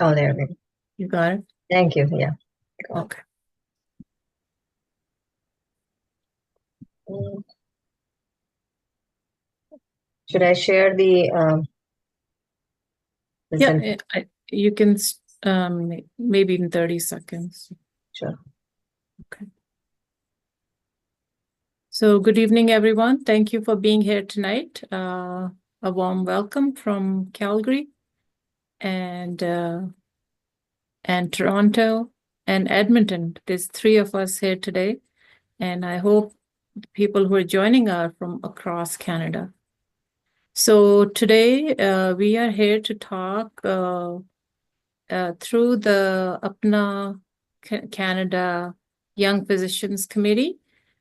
Oh, there we go. You got it? Thank you. Yeah. Okay. Should I share the Yeah, you can maybe in 30 seconds. Sure. Okay. So good evening, everyone. Thank you for being here tonight. A warm welcome from Calgary and Toronto and Edmonton. There's 3 of us here today, and I hope the people who are joining are from across Canada. So today we are here to talk through the APPNA Canada Young Physicians Committee.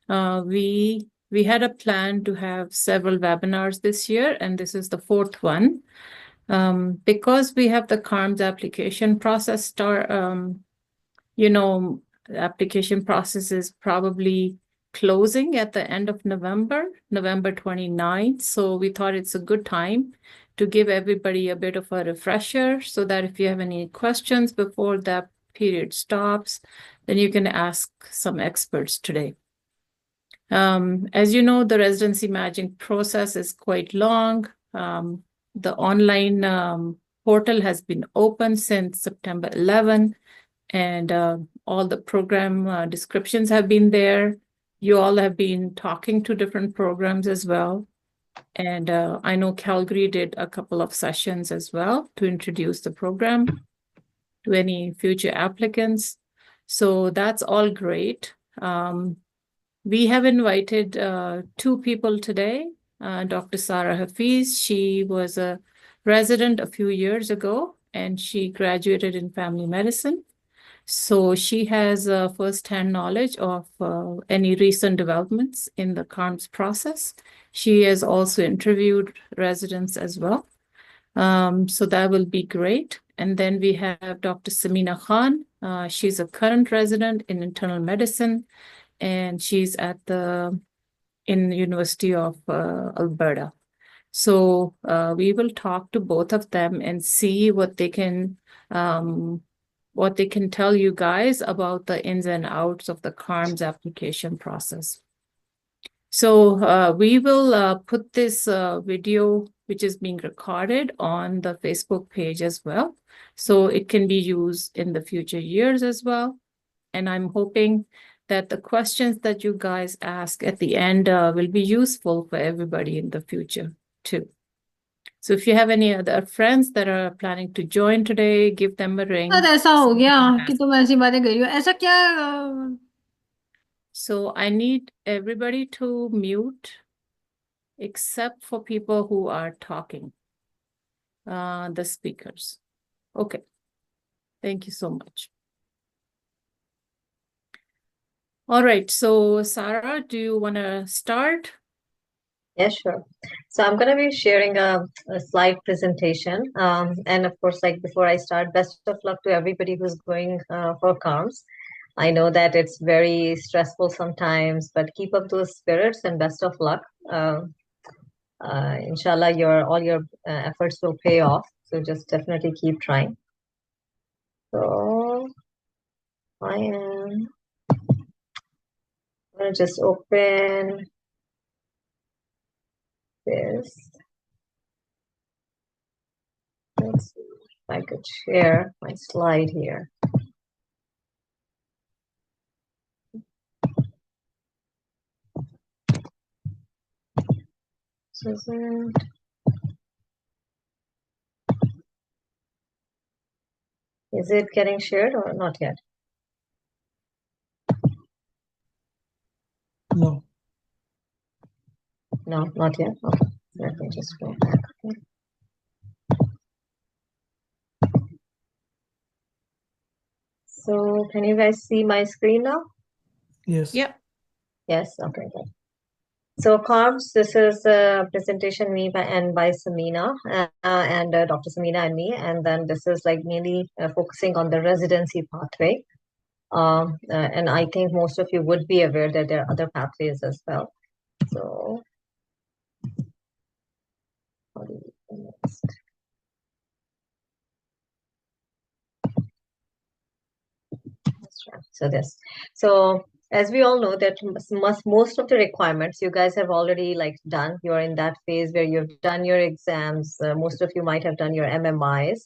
We had a plan to have several webinars this year, and this is the 4th one. Because we have the CARMS application process application process is probably closing at the end of November 29th. So we thought it's a good time to give everybody a bit of a refresher so that if you have any questions before that period stops, then you can ask some experts today. As you know, the residency matching process is quite long. The online portal has been open since September 11, and all the program descriptions have been there. You all have been talking to different programs as well. And I know Calgary did a couple of sessions as well to introduce the program to any future applicants. So that's all great. We have invited 2 people today. Dr. Sarah Hafiz, she was a resident a few years ago, and she graduated in family medicine. So she has first-hand knowledge of any recent developments in the CARMS process. She has also interviewed residents as well. So that will be great. And then we have Dr. Samina Khan. She's a current resident in internal medicine, and she's in the University of Alberta. So we will talk to both of them and see what they can tell you guys about the ins and outs of the CARMS application process. So we will put this video, which is being recorded, on the Facebook page as well. So it can be used in the future years as well. And I'm hoping that the questions that you guys ask at the end will be useful for everybody in the future too. So if you have any other friends that are planning to join today, give them a ring. ऐसा हो गया कि तुम ऐसी बातें कर रही हो, ऐसा क्या? So I need everybody to mute except for people who are talking, the speakers. Okay. Thank you so much. All right. So Sarah, do you want to start? Yeah, sure. So I'm going to be sharing a slide presentation. And of course, like before I start, best of luck to everybody who's going for CARMS. I know that it's very stressful sometimes, but keep up those spirits and best of luck. Inshallah, all your efforts will pay off. So just definitely keep trying. So I'm going to just open this. Let's see if I could share my slide here. Is it getting shared or not yet? No. No, not yet. Okay. Let me just go back. Okay. So can you guys see my screen now? Yes. Yeah. Yes. Okay. Good. So CARMS, this is a presentation by Samina and Dr. Samina and me, and then this is like mainly focusing on the residency pathway. And I think most of you would be aware that there are other pathways as well. So So as we all know that most of the requirements you guys have already like done. You're in that phase where you've done your exams. Most of you might have done your MMIs.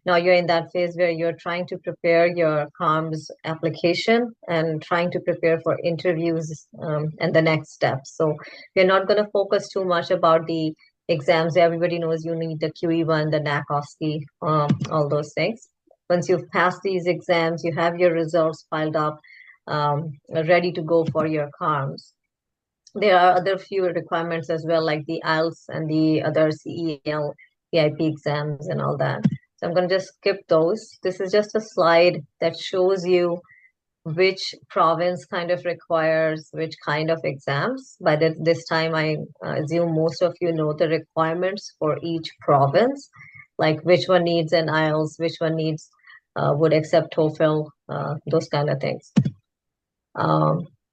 Now you're in that phase where you're trying to prepare your CARMS application and trying to prepare for interviews and the next steps. So we're not going to focus too much about the exams. Everybody knows you need the QE1, the NAC, OSCE, all those things. Once you've passed these exams, you have your results piled up, ready to go for your CARMS. There are other few requirements as well, like the IELTS and the other CEL, EIP exams and all that. So I'm going to just skip those. This is just a slide that shows you which province kind of requires which kind of exams. By this time, I assume most of you know the requirements for each province, like which one needs an IELTS, which one needs would accept TOEFL, those kind of things.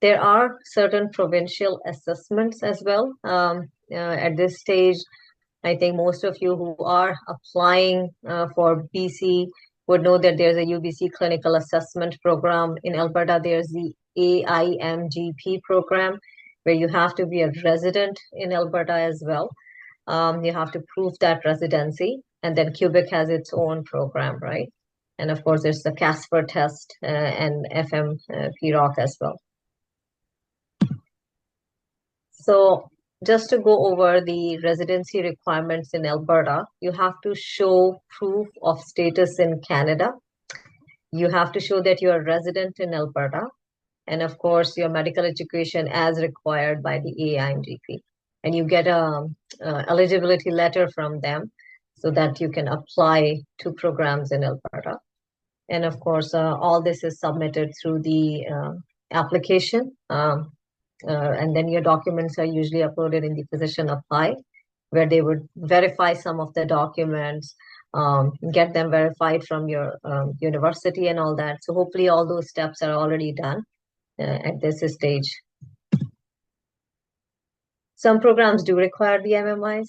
There are certain provincial assessments as well. At this stage, I think most of you who are applying for BC would know that there's a UBC clinical assessment program. In Alberta, there's the AIMGP program, where you have to be a resident in Alberta as well. You have to prove that residency. And then Quebec has its own program, right? And of course, there's the CASPER test and FMPROC as well. So just to go over the residency requirements in Alberta, you have to show proof of status in Canada. You have to show that you are a resident in Alberta. And of course, your medical education as required by the AIMGP. And you get a eligibility letter from them so that you can apply to programs in Alberta. And of course, all this is submitted through the application. And then your documents are usually uploaded in the physician apply, where they would verify some of the documents, get them verified from your university and all that. So hopefully all those steps are already done at this stage. Some programs do require the MMIs.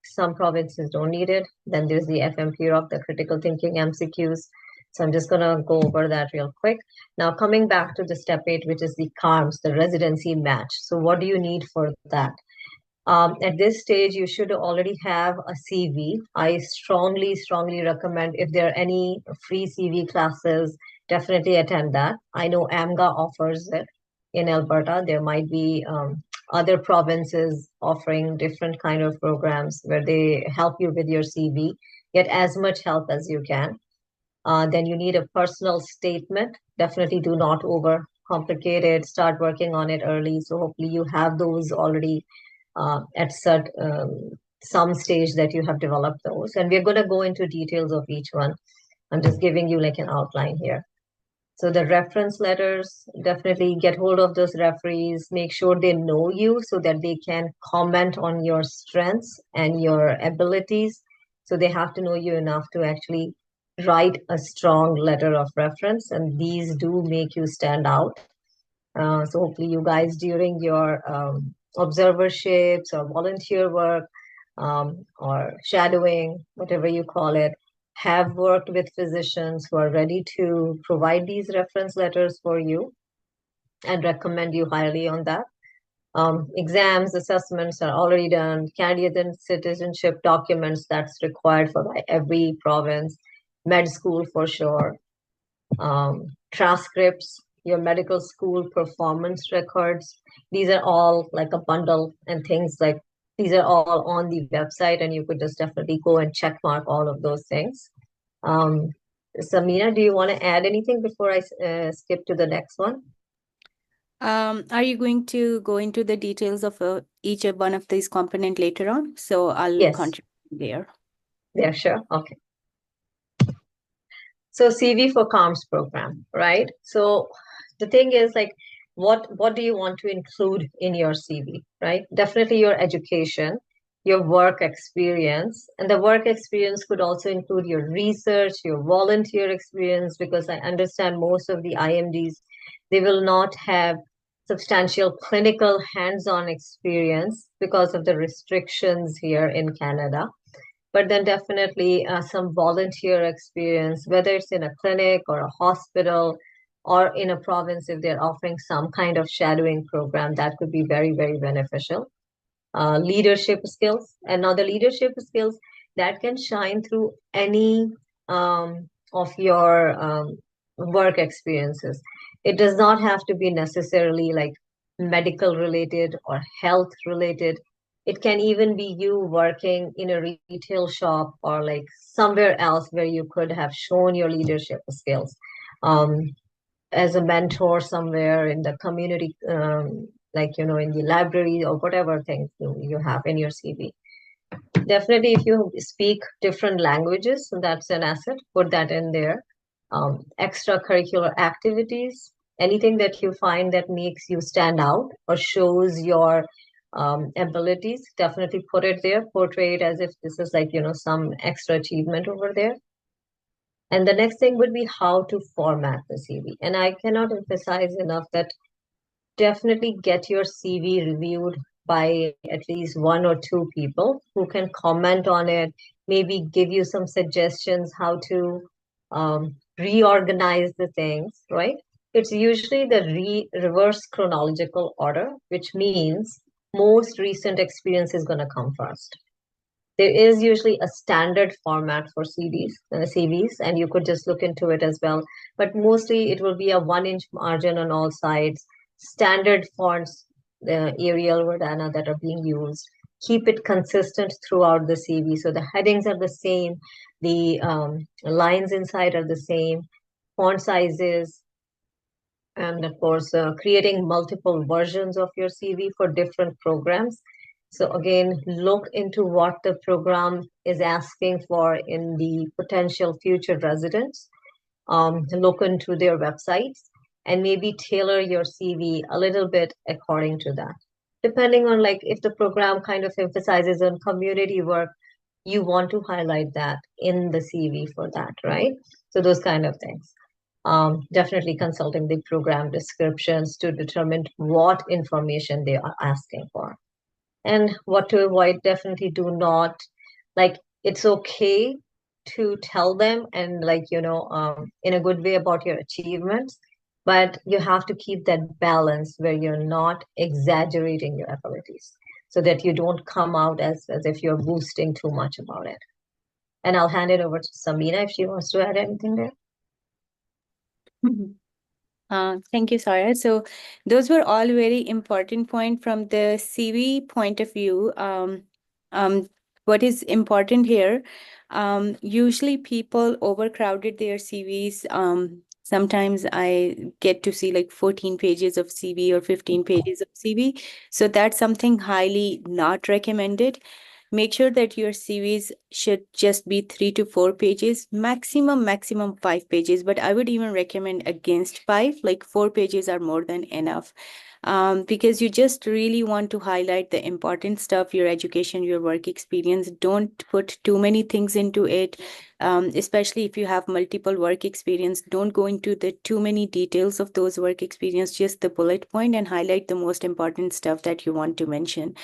Some provinces don't need it. Then there's the FMPROC, the critical thinking MCQs. So I'm just going to go over that real quick. Now, coming back to the step 8, which is the CARMS, the residency match. So what do you need for that? At this stage, you should already have a CV. I strongly recommend, if there are any free CV classes, definitely attend that. I know AMGA offers it in Alberta. There might be other provinces offering different kind of programs where they help you with your CV. Get as much help as you can. Then you need a personal statement. Definitely do not overcomplicate it. Start working on it early. So hopefully you have those already at some stage that you have developed those. And we're going to go into details of each one. I'm just giving you like an outline here. So the reference letters, definitely get hold of those referees. Make sure they know you so that they can comment on your strengths and your abilities. So they have to know you enough to actually write a strong letter of reference, and these do make you stand out. So hopefully you guys during your observerships or volunteer work or shadowing, whatever you call it, have worked with physicians who are ready to provide these reference letters for you and recommend you highly on that. Exams, assessments are already done. Candidate and citizenship documents, that's required for every province. Med school for sure. Transcripts, your medical school performance records. These are all like a bundle and things like these are all on the website, and you could just definitely go and check mark all of those things. Samina, do you want to add anything before I skip to the next one? Are you going to go into the details of each one of these components later on? So I'll contribute there. Yeah, sure. Okay. So CV for CARMS program, right? So the thing is like, what do you want to include in your CV, right? Definitely your education, your work experience, and the work experience could also include your research, your volunteer experience, because I understand most of the IMDs, they will not have substantial clinical hands-on experience because of the restrictions here in Canada. But then definitely some volunteer experience, whether it's in a clinic or a hospital, or in a province, if they're offering some kind of shadowing program, that could be very, very beneficial. Leadership skills, and now the leadership skills that can shine through any of your work experiences. It does not have to be necessarily like medical related or health related. It can even be you working in a retail shop or like somewhere else where you could have shown your leadership skills. As a mentor somewhere in the community, like, in the library or whatever things you have in your CV. Definitely, if you speak different languages, that's an asset, put that in there. Extracurricular activities, anything that you find that makes you stand out or shows your abilities, definitely put it there, portray it as if this is like, some extra achievement over there. And the next thing would be how to format the CV. And I cannot emphasize enough that definitely get your CV reviewed by at least one or two people who can comment on it, maybe give you some suggestions how to reorganize the things, right? It's usually the reverse chronological order, which means most recent experience is going to come first. There is usually a standard format for CVs, and you could just look into it as well. But mostly it will be a 1-inch margin on all sides, standard fonts, Arial, Verdana that are being used. Keep it consistent throughout the CV. So the headings are the same, the lines inside are the same, font sizes, and of course, creating multiple versions of your CV for different programs. So again, look into what the program is asking for in the potential future residents. Look into their websites and maybe tailor your CV a little bit according to that. Depending on like if the program kind of emphasizes on community work, you want to highlight that in the CV for that, right? So those kind of things. Definitely consulting the program descriptions to determine what information they are asking for. And what to avoid, definitely do not, like, it's okay to tell them and like, in a good way about your achievements, but you have to keep that balance where you're not exaggerating your abilities so that you don't come out as if you're boasting too much about it. And I'll hand it over to Samina if she wants to add anything there. Thank you, Sarah. So those were all very important points from the CV point of view. What is important here, usually people overcrowded their CVs. Sometimes I get to see like 14 pages of CV or 15 pages of CV. So that's something highly not recommended. Make sure that your CVs should just be 3 to 4 pages, maximum 5 pages. But I would even recommend against 5, like 4 pages are more than enough. Because you just really want to highlight the important stuff, your education, your work experience. Don't put too many things into it, especially if you have multiple work experience. Don't go into the too many details of those work experience, just the bullet point, and highlight the most important stuff that you want to mention.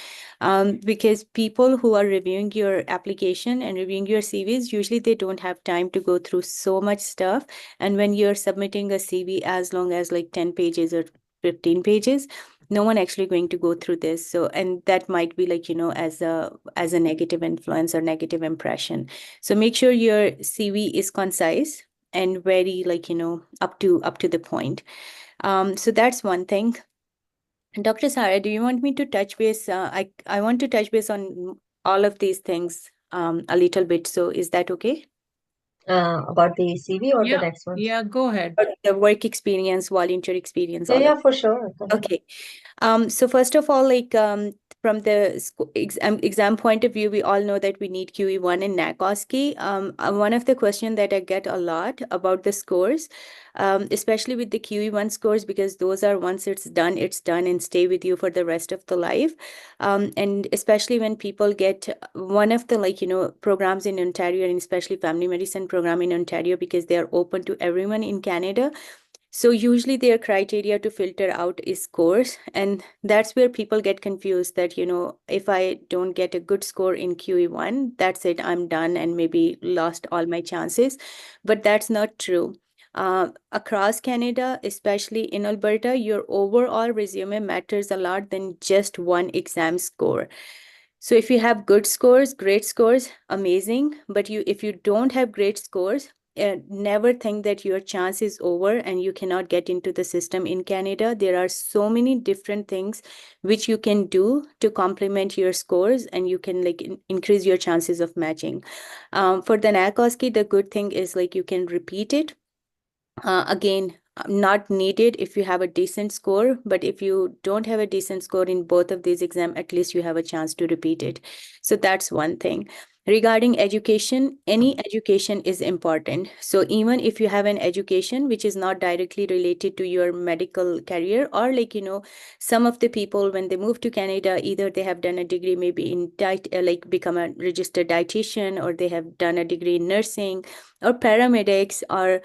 Because people who are reviewing your application and reviewing your CVs, usually they don't have time to go through so much stuff. And when you're submitting a CV as long as like 10 pages or 15 pages, no one actually going to go through this. So, and that might be like, as a negative influence or negative impression. So make sure your CV is concise and very like, up to the point. So that's one thing. Dr. Sarah, do you want me to touch base? I want to touch base on all of these things a little bit. So is that okay? About the CV or the next one? Yeah, go ahead. Or the work experience, volunteer experience. Yeah, for sure. Okay. So first of all, like from the exam point of view, we all know that we need QE1 and NACOSCI. One of the questions that I get a lot about the scores, especially with the QE1 scores, because those are once it's done and stay with you for the rest of the life. And especially when people get one of the programs in Ontario, and especially family medicine program in Ontario, because they are open to everyone in Canada. So usually their criteria to filter out is scores. And that's where people get confused that, if I don't get a good score in QE1, that's it, I'm done and maybe lost all my chances. But that's not true. Across Canada, especially in Alberta, your overall resume matters a lot than just one exam score. So if you have good scores, great scores, amazing. But if you don't have great scores, never think that your chance is over and you cannot get into the system in Canada. There are so many different things which you can do to complement your scores, and you can like increase your chances of matching. For the NACOSKI, the good thing is like you can repeat it. Again, not needed if you have a decent score, but if you don't have a decent score in both of these exams, at least you have a chance to repeat it. So that's one thing. Regarding education, any education is important. So even if you have an education which is not directly related to your medical career, or like, some of the people when they move to Canada, either they have done a degree maybe in like become a registered dietitian, or they have done a degree in nursing or paramedics, or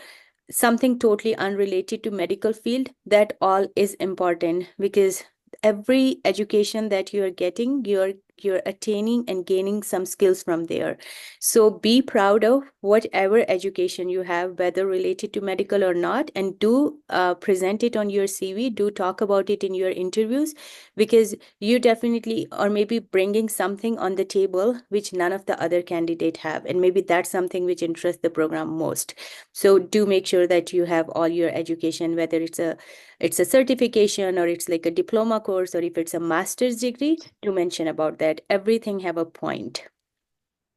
something totally unrelated to medical field. That all is important, because every education that you are getting, you're attaining and gaining some skills from there. So be proud of whatever education you have, whether related to medical or not, and do present it on your CV. Do talk about it in your interviews, because you definitely are maybe bringing something on the table which none of the other candidate have, and maybe that's something which interests the program most. So do make sure that you have all your education, whether it's a certification, or it's like a diploma course, or if it's a master's degree, to mention about that. Everything have a point.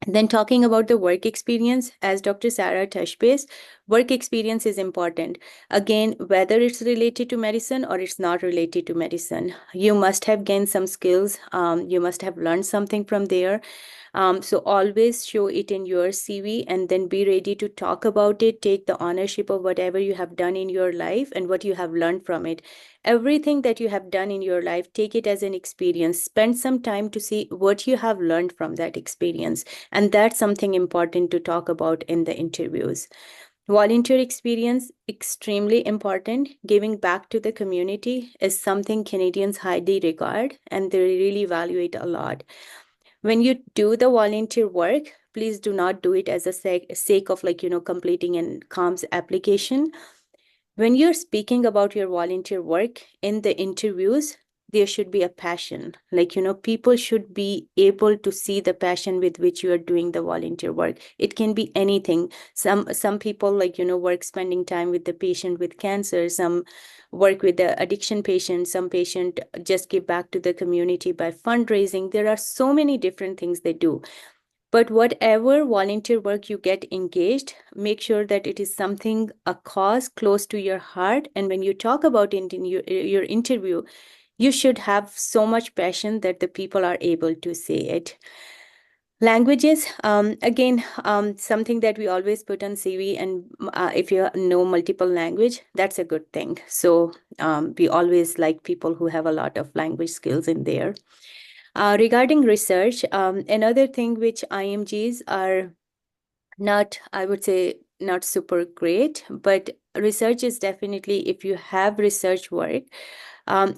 And then talking about the work experience, as Dr. Sarah touched base, work experience is important. Again, whether it's related to medicine or it's not related to medicine, you must have gained some skills. You must have learned something from there. So always show it in your CV, and then be ready to talk about it. Take the ownership of whatever you have done in your life and what you have learned from it. Everything that you have done in your life, take it as an experience. Spend some time to see what you have learned from that experience. And that's something important to talk about in the interviews. Volunteer experience, extremely important. Giving back to the community is something Canadians highly regard, and they really value it a lot. When you do the volunteer work, please do not do it as a sake of like, completing an CARMS application. When you're speaking about your volunteer work in the interviews, there should be a passion. Like, people should be able to see the passion with which you are doing the volunteer work. It can be anything. Some people like, work spending time with the patient with cancer, some work with the addiction patient, some patient just give back to the community by fundraising. There are so many different things they do. But whatever volunteer work you get engaged, make sure that it is something, a cause close to your heart. And when you talk about it in your interview, you should have so much passion that the people are able to say it. Languages, again, something that we always put on CV, and if you know multiple language, that's a good thing. So we always like people who have a lot of language skills in there. Regarding research, another thing which IMGs are not, I would say, not super great, but research is definitely, if you have research work,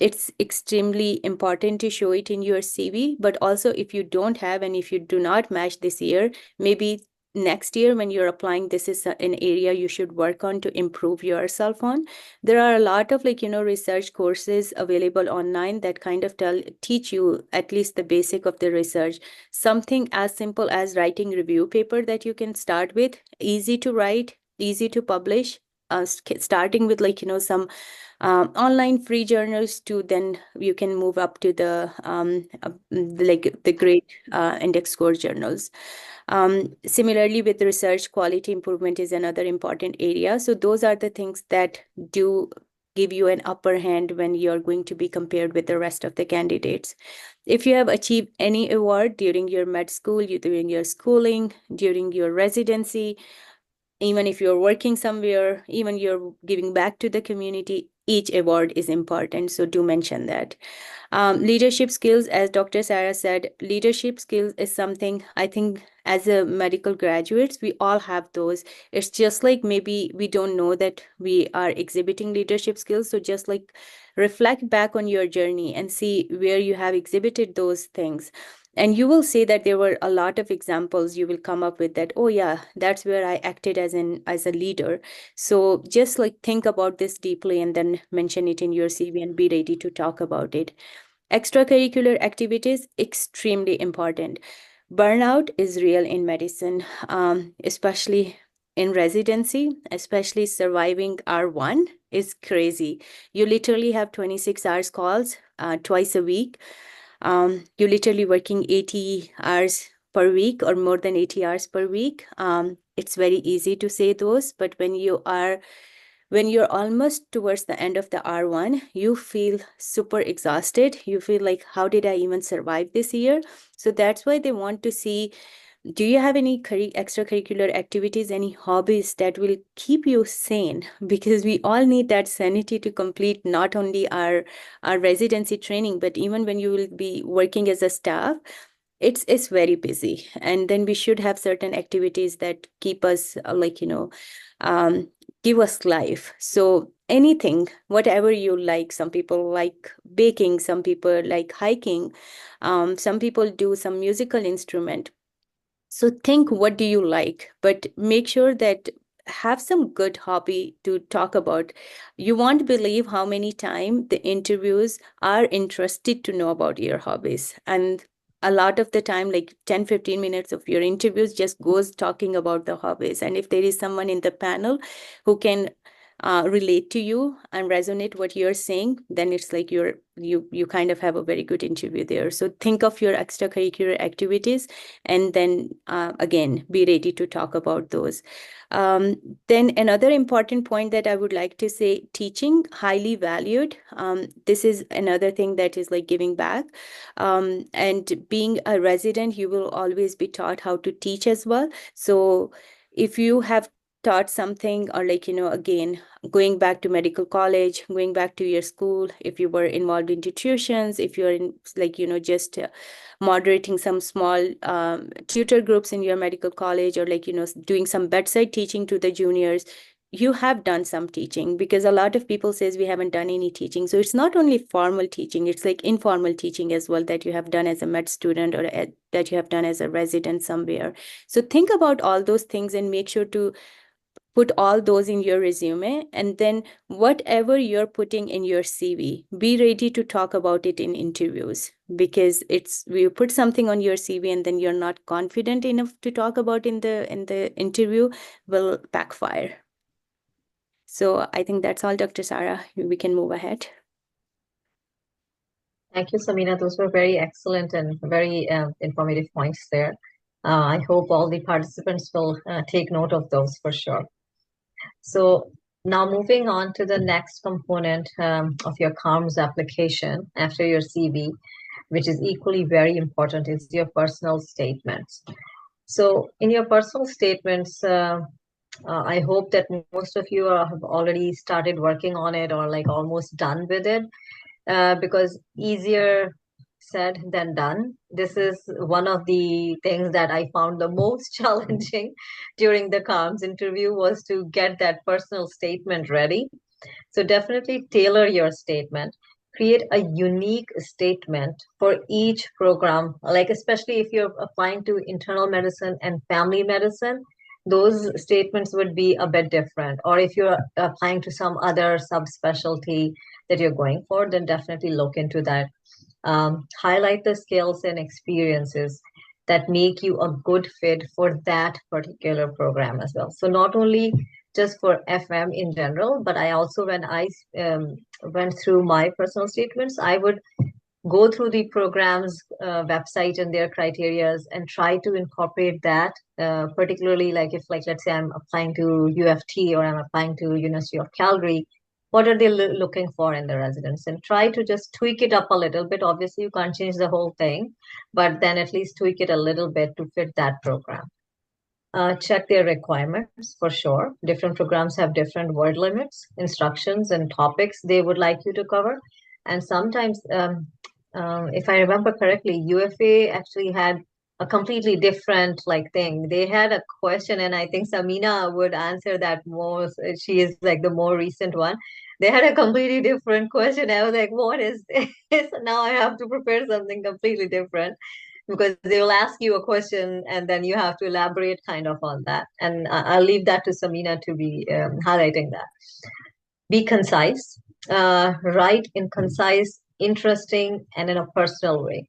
it's extremely important to show it in your CV. But also, if you don't have, and if you do not match this year, maybe next year when you're applying, this is an area you should work on to improve yourself on. There are a lot of research courses available online that kind of teach you at least the basic of the research. Something as simple as writing review paper that you can start with, easy to write, easy to publish, starting with some online free journals, to then you can move up to the the great index score journals. Similarly, with research, quality improvement is another important area. So those are the things that do give you an upper hand when you're going to be compared with the rest of the candidates. If you have achieved any award during your med school, during your schooling, during your residency, even if you're working somewhere, even you're giving back to the community, each award is important. So do mention that. Leadership skills, as Dr. Sarah said, leadership skills is something I think as a medical graduates, we all have those. It's just like maybe we don't know that we are exhibiting leadership skills. So just like reflect back on your journey and see where you have exhibited those things. And you will say that there were a lot of examples you will come up with that, oh yeah, that's where I acted as a leader. So just like think about this deeply and then mention it in your CV and be ready to talk about it. Extracurricular activities, extremely important. Burnout is real in medicine, especially in residency, especially surviving R1 is crazy. You literally have 26 hours calls twice a week. You're literally working 80 hours per week or more than 80 hours per week. It's very easy to say those, but when you're almost towards the end of the R1, you feel super exhausted. You feel like, how did I even survive this year? So that's why they want to see, do you have any extracurricular activities, any hobbies that will keep you sane? Because we all need that sanity to complete not only our residency training, but even when you will be working as a staff, it's very busy. And then we should have certain activities that keep us um, give us life. So anything, whatever you like. Some people like baking, some people like hiking, some people do some musical instrument. So think, what do you like? But make sure that have some good hobby to talk about. You won't believe how many times the interviews are interested to know about your hobbies. And a lot of the time, like 10-15 minutes of your interviews just goes talking about the hobbies. And if there is someone in the panel who can relate to you and resonate what you're saying, then it's like you kind of have a very good interview there. So think of your extracurricular activities, and then again, be ready to talk about those. Then another important point that I would like to say, teaching, highly valued. This is another thing that is like giving back. And being a resident, you will always be taught how to teach as well. So if you have taught something, or again, going back to medical college, going back to your school, if you were involved in tuitions, if you're in just moderating some small tutor groups in your medical college, or doing some bedside teaching to the juniors, you have done some teaching. Because a lot of people says we haven't done any teaching. So it's not only formal teaching, it's like informal teaching as well, that you have done as a med student, or that you have done as a resident somewhere. So think about all those things and make sure to put all those in your resume. And then whatever you're putting in your CV, be ready to talk about it in interviews. Because you put something on your CV and then you're not confident enough to talk about in the interview, will backfire. So I think that's all, Dr. Sarah. We can move ahead. Thank you, Samina. Those were very excellent and very informative points there. I hope all the participants will take note of those for sure. So now moving on to the next component of your CARMS application after your CV, which is equally very important, is your personal statements. So in your personal statements, I hope that most of you have already started working on it, or like almost done with it, because easier said than done. This is one of the things that I found the most challenging during the CARMS interview, was to get that personal statement ready. So definitely tailor your statement. Create a unique statement for each program, like especially if you're applying to internal medicine and family medicine, those statements would be a bit different. Or if you're applying to some other subspecialty that you're going for, then definitely look into that. Highlight the skills and experiences that make you a good fit for that particular program as well. So not only just for FM in general, but I also, when I went through my personal statements, I would go through the program's website and their criterias and try to incorporate that, particularly like if, like, let's say I'm applying to UFT or I'm applying to University of Calgary, what are they looking for in the residents, and try to just tweak it up a little bit. Obviously, you can't change the whole thing, but then at least tweak it a little bit to fit that program. Check their requirements for sure. Different programs have different word limits, instructions, and topics they would like you to cover. And sometimes, if I remember correctly, UFA actually had a completely different thing. They had a question, and I think Samina would answer that more. She is like the more recent one. They had a completely different question. I was like, what is this? Now I have to prepare something completely different. because they will ask you a question and then you have to elaborate kind of on that. And I'll leave that to Samina to be highlighting that. Be concise, write in concise, interesting, and in a personal way.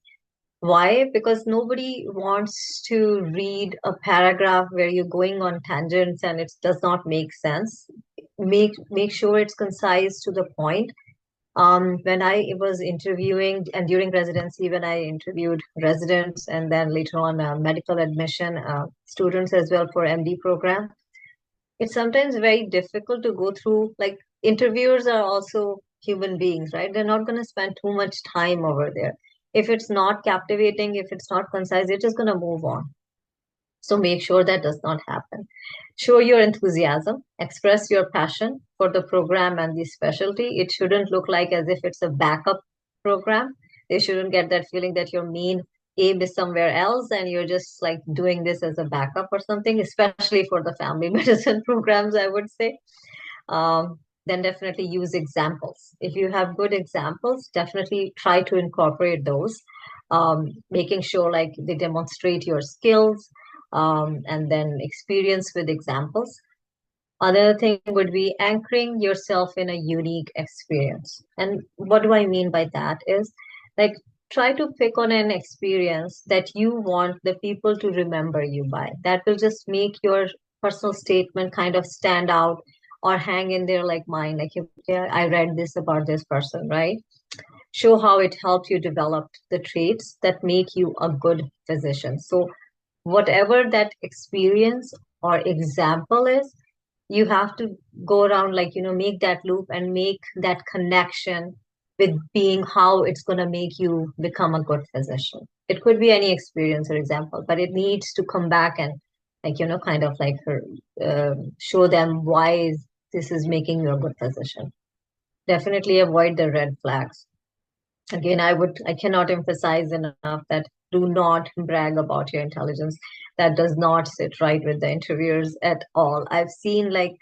Why? Because nobody wants to read a paragraph where you're going on tangents and it does not make sense. Make sure it's concise to the point. When I was interviewing and during residency, when I interviewed residents and then later on medical admission students as well for MD program, it's sometimes very difficult to go through, like interviewers are also human beings, right? They're not going to spend too much time over there. If it's not captivating, if it's not concise, they're just going to move on. So make sure that does not happen. Show your enthusiasm, express your passion for the program and the specialty. It shouldn't look like as if it's a backup program. They shouldn't get that feeling that your main aim is somewhere else and you're just like doing this as a backup or something, especially for the family medicine programs, I would say. Then definitely use examples. If you have good examples, definitely try to incorporate those, making sure like they demonstrate your skills, and then experience with examples. Another thing would be anchoring yourself in a unique experience. And what do I mean by that is like try to pick on an experience that you want the people to remember you by. That will just make your personal statement kind of stand out or hang in their like mind. Like, yeah, I read this about this person, right? Show how it helped you develop the traits that make you a good physician. So whatever that experience or example is, you have to go around like, make that loop and make that connection with being how it's going to make you become a good physician. It could be any experience or example, but it needs to come back and like, kind of like show them why this is making you a good physician. Definitely avoid the red flags. Again, I cannot emphasize enough that do not brag about your intelligence. That does not sit right with the interviewers at all. I've seen like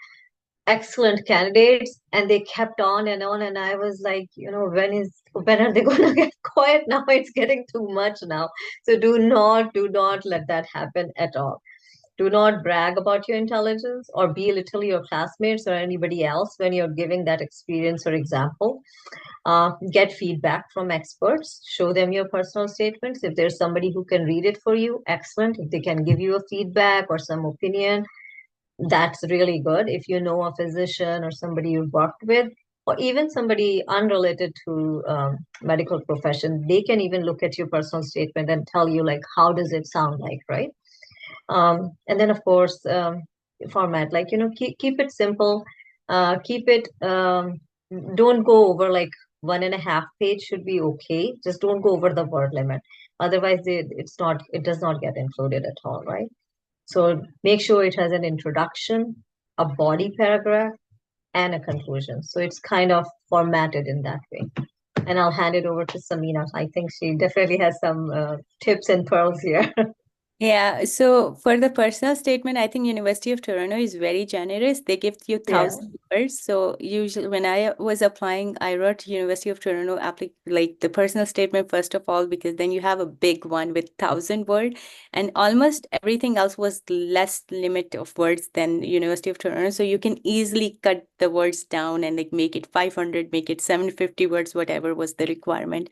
excellent candidates and they kept on, and I was like, when are they gonna get quiet now? It's getting too much now. So do not let that happen at all. Do not brag about your intelligence or belittle your classmates or anybody else when you're giving that experience or example. Get feedback from experts, show them your personal statements. If there's somebody who can read it for you, excellent. If they can give you a feedback or some opinion, that's really good. If you know a physician or somebody you've worked with, or even somebody unrelated to medical profession, they can even look at your personal statement and tell you like, how does it sound like, right? And then of course, format, like, keep it simple, keep it, don't go over like 1.5 page should be okay. Just don't go over the word limit. Otherwise, it does not get included at all, right? So make sure it has an introduction, a body paragraph, and a conclusion. So it's kind of formatted in that way. And I'll hand it over to Samina. I think she definitely has some tips and pearls here. Yeah, so for the personal statement, I think University of Toronto is very generous. They give you 1,000 words. So usually when I was applying, I wrote University of Toronto like the personal statement first of all, because then you have a big one with 1,000 word, and almost everything else was less limit of words than University of Toronto. So you can easily cut the words down and like make it 500, make it 750 words, whatever was the requirement.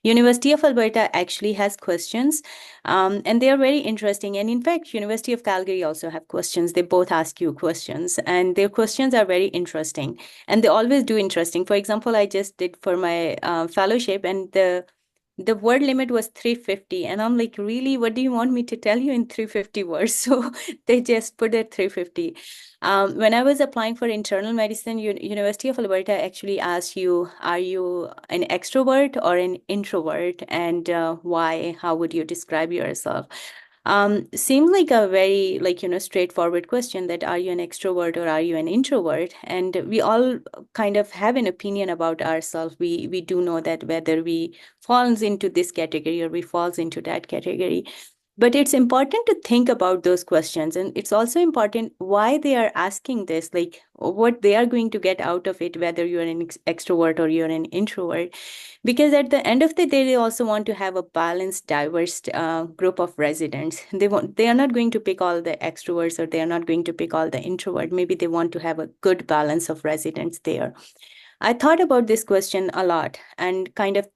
University of Alberta actually has questions, and they are very interesting. And in fact, University of Calgary also have questions. They both ask you questions, and their questions are very interesting. And they always do interesting. For example, I just did for my fellowship, and the word limit was 350. And I'm like, really, what do you want me to tell you in 350 words? So they just put it 350. When I was applying for internal medicine, University of Alberta actually asked you, are you an extrovert or an introvert? And why? How would you describe yourself? Seemed like a very straightforward question, that are you an extrovert or are you an introvert? And we all kind of have an opinion about ourselves. We do know that whether we falls into this category or we falls into that category. But it's important to think about those questions. And it's also important why they are asking this, like what they are going to get out of it, whether you're an extrovert or you're an introvert. Because at the end of the day, they also want to have a balanced, diverse group of residents. They are not going to pick all the extroverts, or they are not going to pick all the introvert. Maybe they want to have a good balance of residents there. I thought about this question a lot and kind of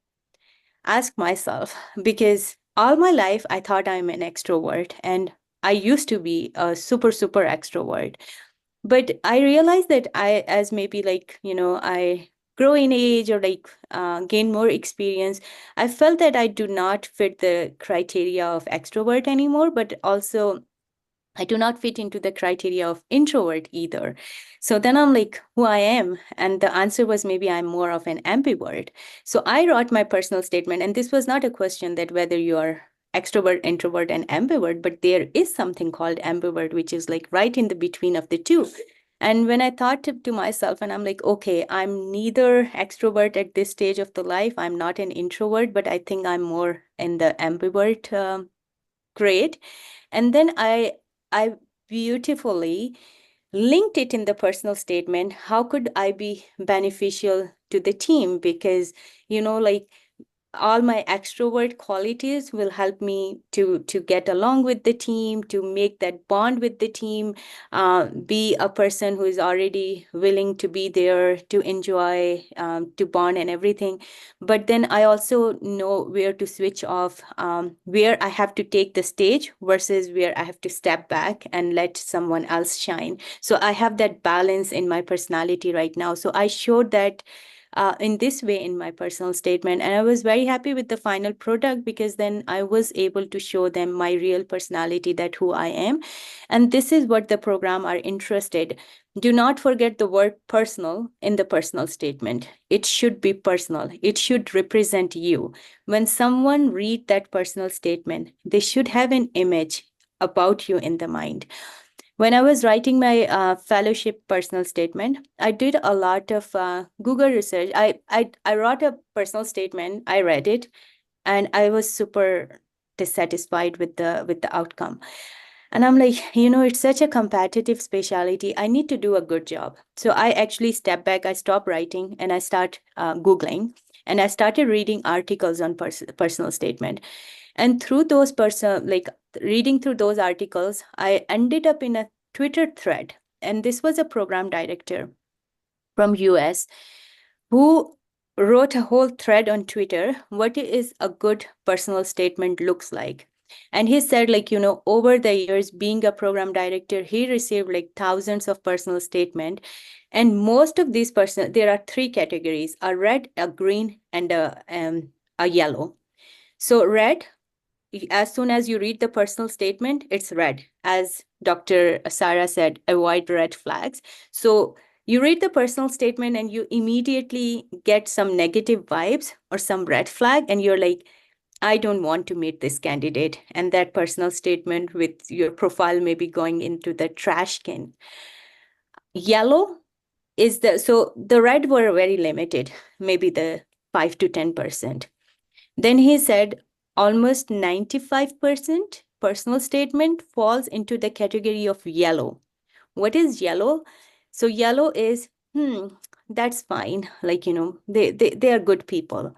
asked myself, because all my life I thought I'm an extrovert, and I used to be a super, super extrovert. But I realized that as maybe like, I grow in age, or like gain more experience, I felt that I do not fit the criteria of extrovert anymore, but also I do not fit into the criteria of introvert either. So then I'm like, who I am? And the answer was, maybe I'm more of an ambivert. So I wrote my personal statement, and this was not a question that whether you are extrovert, introvert, and ambivert, but there is something called ambivert, which is like right in the between of the two. And when I thought to myself, and I'm like, okay, I'm neither extrovert at this stage of the life, I'm not an introvert, but I think I'm more in the ambivert grade. And then I beautifully linked it in the personal statement. How could I be beneficial to the team? Because, like, all my extrovert qualities will help me to get along with the team, to make that bond with the team, be a person who is already willing to be there, to enjoy, to bond and everything. But then I also know where to switch off, where I have to take the stage versus where I have to step back and let someone else shine. So I have that balance in my personality right now. So I showed that in this way in my personal statement. And I was very happy with the final product, because then I was able to show them my real personality, that who I am. And this is what the program are interested. Do not forget the word personal in the personal statement. It should be personal. It should represent you. When someone read that personal statement, they should have an image about you in the mind. When I was writing my fellowship personal statement, I did a lot of Google research. I wrote a personal statement. I read it, and I was super dissatisfied with the outcome. And I'm like, it's such a competitive specialty. I need to do a good job. So I actually stepped back. I stopped writing, and I start Googling, and I started reading articles on personal statement. And through those reading through those articles, I ended up in a Twitter thread. And this was a program director from US who wrote a whole thread on Twitter, what is a good personal statement looks like. And he said, over the years, being a program director, he received thousands of personal statement. And most of these there are three categories: a red, a green, and a yellow. So red, as soon as you read the personal statement, it's red. As Dr. Sarah said, avoid red flags. So you read the personal statement and you immediately get some negative vibes or some red flag, and you're like, I don't want to meet this candidate. And that personal statement with your profile may be going into the trash can. Yellow is so the red were very limited, maybe the 5 to 10%. Then he said almost 95% personal statement falls into the category of yellow. What is yellow? So yellow is, that's fine. They are good people.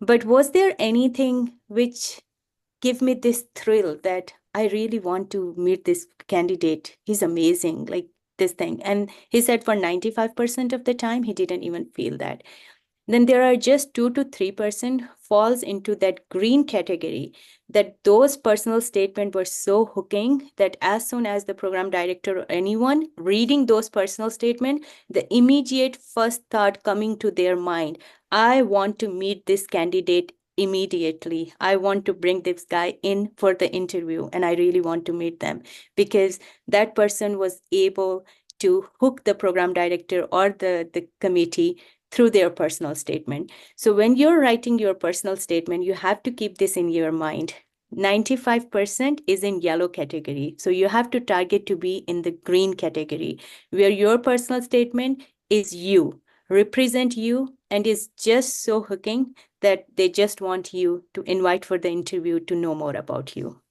But was there anything which give me this thrill that I really want to meet this candidate? He's amazing, like this thing. And he said for 95% of the time, he didn't even feel that. Then there are just 2 to 3% falls into that green category, that those personal statements were so hooking that as soon as the program director or anyone reading those personal statements, the immediate first thought coming to their mind, I want to meet this candidate immediately. I want to bring this guy in for the interview, and I really want to meet them, because that person was able to hook the program director or the committee through their personal statement. So when you're writing your personal statement, you have to keep this in your mind. 95% is in yellow category. So you have to target to be in the green category, where your personal statement is you, represent you, and is just so hooking that they just want you to invite for the interview to know more about you.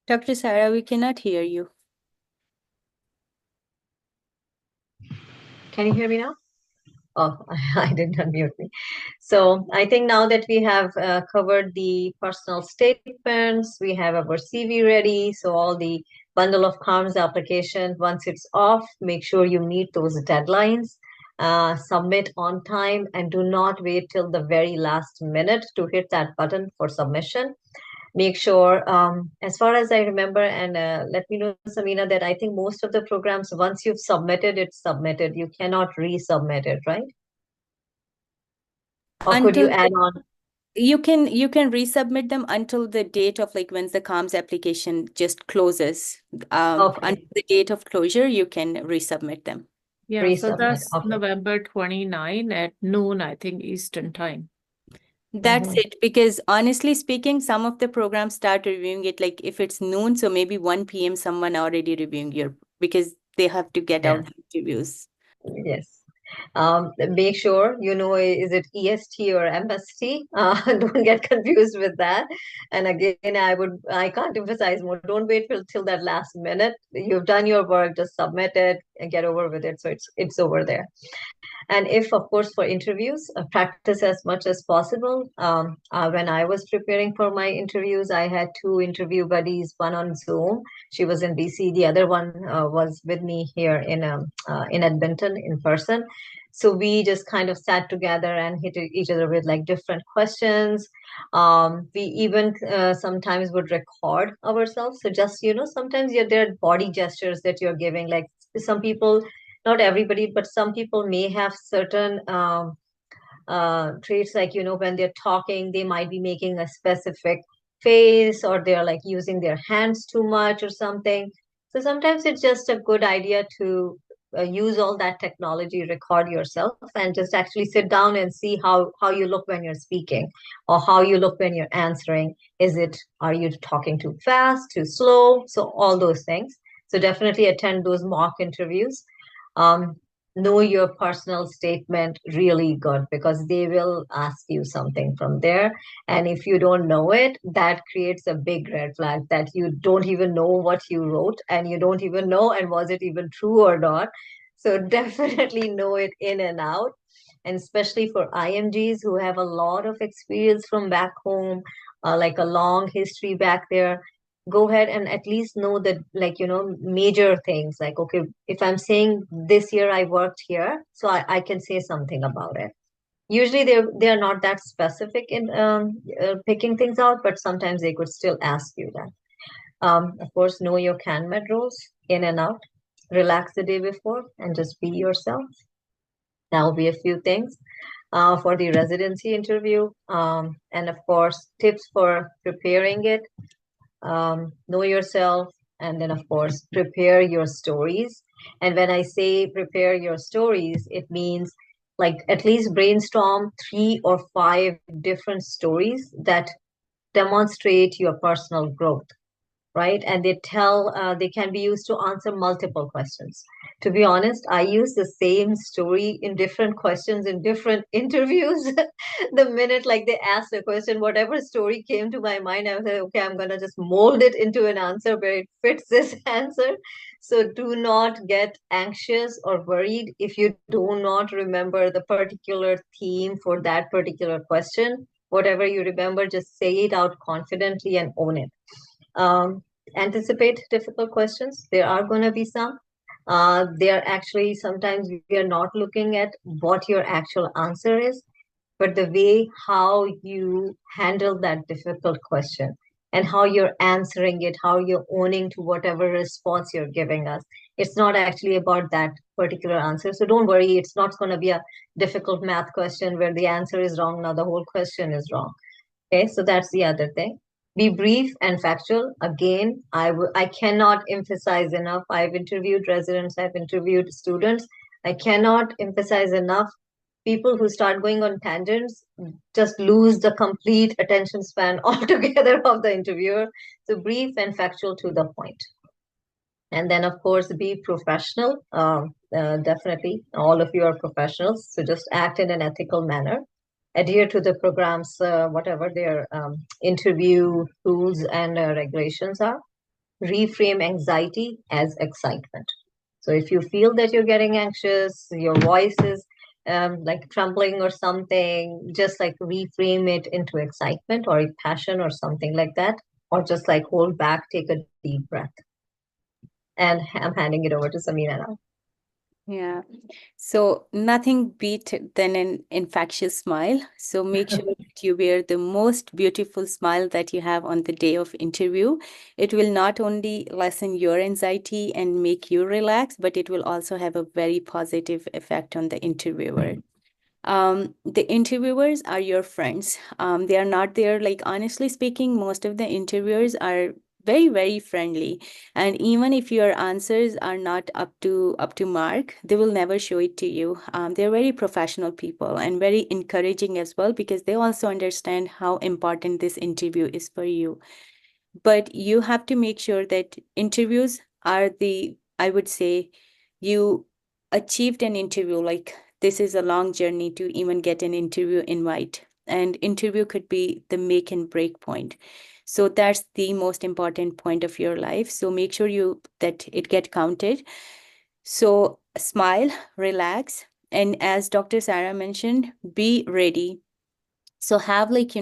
Dr. Sarah, we cannot hear you. Can you hear me now? Oh, I didn't unmute me. So I think now that we have covered the personal statements, we have our CV ready. So all the bundle of CARMS application, once it's off, make sure you meet those deadlines, submit on time, and do not wait till the very last minute to hit that button for submission. Make sure, as far as I remember, and let me know, Samina, that I think most of the programs, once you've submitted, it's submitted. You cannot resubmit it, right? Or could you add on? You can resubmit them until the date of like when the CARMS application just closes. Okay. Until the date of closure, you can resubmit them. Yeah, so Resubmit. that's Okay. November 29 at noon, I think, Eastern time. That's it. Because honestly speaking, some of the programs start reviewing it like if it's noon, so maybe 1 p.m. someone already reviewing because they have to get out the interviews. Yes. Make sure you know, is it EST or MST? Don't get confused with that. And again, I can't emphasize more. Don't wait till that last minute. You've done your work, just submit it and get over with it. So it's over there. And if, of course, for interviews, practice as much as possible. When I was preparing for my interviews, I had 2 interview buddies, one on Zoom. She was in BC. The other one was with me here in Edmonton in person. So we just kind of sat together and hit each other with like different questions. We even sometimes would record ourselves. So just, sometimes there are body gestures that you're giving. Like some people, not everybody, but some people may have certain traits, like, when they're talking, they might be making a specific face, or they're like using their hands too much or something. So sometimes it's just a good idea to use all that technology, record yourself, and just actually sit down and see how you look when you're speaking, or how you look when you're answering. Are you talking too fast, too slow? So all those things. So definitely attend those mock interviews. Know your personal statement really good, because they will ask you something from there. And if you don't know it, that creates a big red flag that you don't even know what you wrote, and you don't even know, and was it even true or not? So definitely know it in and out. And especially for IMGs who have a lot of experience from back home, like a long history back there, go ahead and at least know that, like, major things, like, okay, if I'm saying this year I worked here, so I can say something about it. Usually they're not that specific in picking things out, but sometimes they could still ask you that. Of course, know your CANMED rules in and out. Relax the day before and just be yourself. That will be a few things for the residency interview. And of course, tips for preparing it. Know yourself, and then, of course, prepare your stories. And when I say prepare your stories, it means like at least brainstorm 3 or 5 different stories that demonstrate your personal growth, right? And they can be used to answer multiple questions. To be honest, I use the same story in different questions in different interviews. The minute like they asked a question, whatever story came to my mind, I was like, okay, I'm gonna just mold it into an answer where it fits this answer. So do not get anxious or worried if you do not remember the particular theme for that particular question. Whatever you remember, just say it out confidently and own it. Anticipate difficult questions. There are going to be some. They're actually, sometimes we are not looking at what your actual answer is, but the way how you handle that difficult question and how you're answering it, how you're owning to whatever response you're giving us. It's not actually about that particular answer. So don't worry, it's not going to be a difficult math question where the answer is wrong. Now the whole question is wrong. Okay, so that's the other thing. Be brief and factual. Again, I cannot emphasize enough. I've interviewed residents, I've interviewed students. I cannot emphasize enough. People who start going on tangents just lose the complete attention span altogether of the interviewer. So brief and factual to the point. And then, of course, be professional. Definitely, all of you are professionals. So just act in an ethical manner. Adhere to the program's, whatever their interview rules and regulations are. reframe anxiety as excitement. So if you feel that you're getting anxious, your voice is like trembling or something, just like reframe it into excitement or a passion or something like that, or just like hold back, take a deep breath. And I'm handing it over to Samina now. Yeah. So nothing beat than an infectious smile. So make sure that you wear the most beautiful smile that you have on the day of interview. It will not only lessen your anxiety and make you relax, but it will also have a very positive effect on the interviewer. The interviewers are your friends. They are not there, like honestly speaking, most of the interviewers are very, very friendly. And even if your answers are not up to mark, they will never show it to you. They're very professional people and very encouraging as well, because they also understand how important this interview is for you. But you have to make sure that interviews are I would say, you achieved an interview. Like, this is a long journey to even get an interview invite. And interview could be the make and break point. So that's the most important point of your life. So make sure that it get counted. So smile, relax. And as Dr. Sarah mentioned, be ready. So have, like,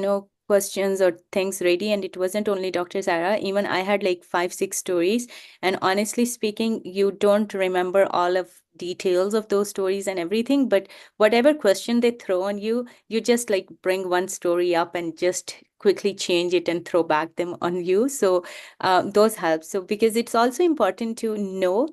questions or things ready. And it wasn't only Dr. Sarah, even I had like 5-6 stories. And honestly speaking, you don't remember all of details of those stories and everything, but whatever question they throw on you, you just like bring one story up and just quickly change it and throw back them on you. So those help. So because it's also important to know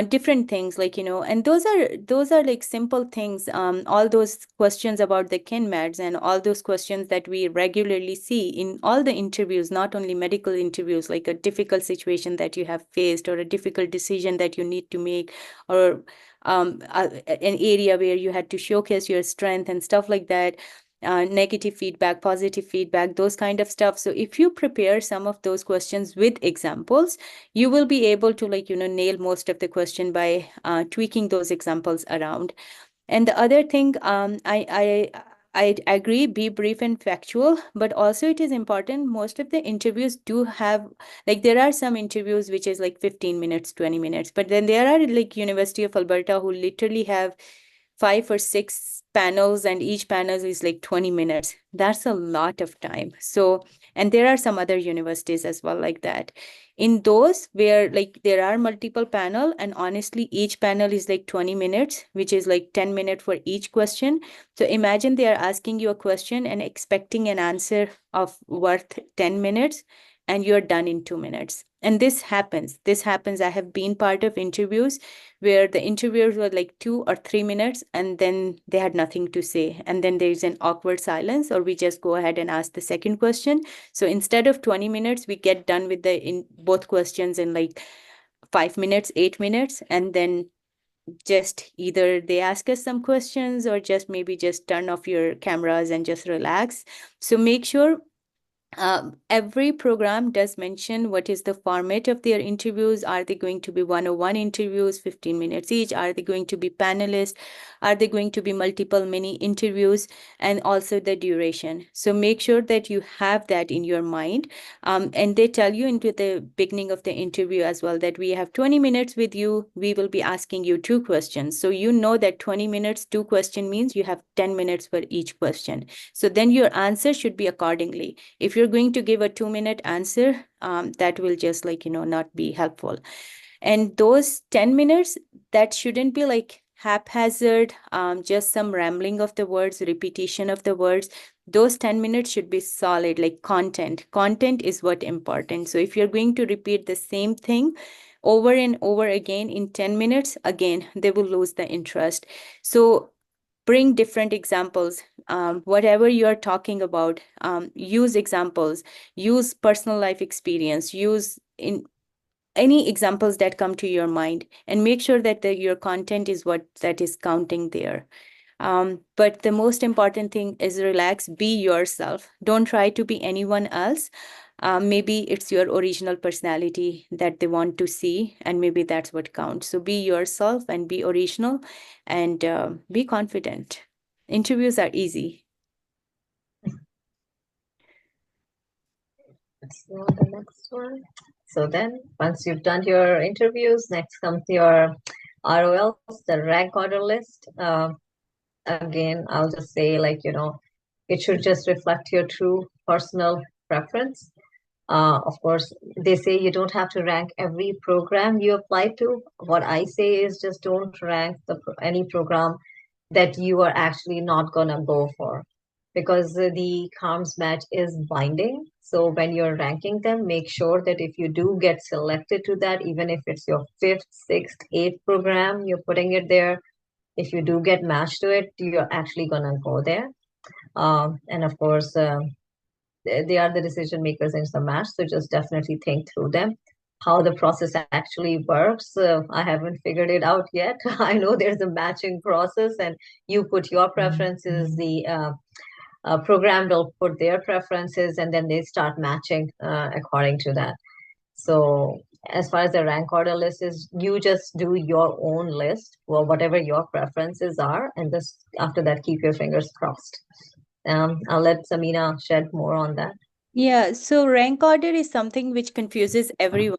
different things, like, and those are like simple things. All those questions about the kinmeds and all those questions that we regularly see in all the interviews, not only medical interviews, like a difficult situation that you have faced or a difficult decision that you need to make, or an area where you had to showcase your strength and stuff like that. Negative feedback, positive feedback, those kind of stuff. So if you prepare some of those questions with examples, you will be able to, like, nail most of the question by tweaking those examples around. And the other thing, I agree, be brief and factual, but also it is important. Most of the interviews do have, like, there are some interviews which is like 15 minutes, 20 minutes, but then there are like University of Alberta who literally have 5 or 6 panels, and each panel is like 20 minutes. That's a lot of time. So, and there are some other universities as well like that. In those where, like, there are multiple panel, and honestly each panel is like 20 minutes, which is like 10 minutes for each question. So imagine they are asking you a question and expecting an answer of worth 10 minutes, and you're done in 2 minutes. And this happens. I have been part of interviews where the interviewers were like 2 or 3 minutes, and then they had nothing to say, and then there's an awkward silence, or we just go ahead and ask the second question. So instead of 20 minutes, we get done with in both questions in like 5 minutes, 8 minutes, and then just either they ask us some questions, or just maybe just turn off your cameras and just relax. So make sure every program does mention what is the format of their interviews. Are they going to be 101 interviews, 15 minutes each? Are they going to be panelists? Are they going to be multiple mini interviews? And also the duration. So make sure that you have that in your mind. And they tell you into the beginning of the interview as well that we have 20 minutes with you. We will be asking you 2 questions. So you know that 20 minutes, 2 questions means you have 10 minutes for each question. So then your answer should be accordingly. If you're going to give a 2-minute answer, that will just, like, not be helpful. And those 10 minutes, that shouldn't be like haphazard, just some rambling of the words, repetition of the words. Those 10 minutes should be solid, like content. Content is what important. So if you're going to repeat the same thing over and over again in 10 minutes, again, they will lose the interest. So bring different examples. Whatever you are talking about, use examples, use personal life experience, use in any examples that come to your mind, and make sure that your content is what that is counting there. But the most important thing is relax, be yourself. Don't try to be anyone else. Maybe it's your original personality that they want to see, and maybe that's what counts. So be yourself and be original, and be confident. Interviews are easy. So the next one. So then once you've done your interviews, next comes your ROLs, the rank order list. Again, I'll just say, like, it should just reflect your true personal preference. Of course, they say you don't have to rank every program you apply to. What I say is just don't rank any program that you are actually not gonna go for, because the CARMS match is binding. So when you're ranking them, make sure that if you do get selected to that, even if it's your fifth, sixth, eighth program, you're putting it there. If you do get matched to it, you're actually gonna go there. And of course, they are the decision makers in the match, so just definitely think through them. How the process actually works, I haven't figured it out yet. I know there's a matching process, and you put your preferences, the program will put their preferences, and then they start matching according to that. So as far as the rank order list is, you just do your own list, well, whatever your preferences are, and just after that, keep your fingers crossed. I'll let Samina shed more on that. Yeah, so rank order is something which confuses everyone.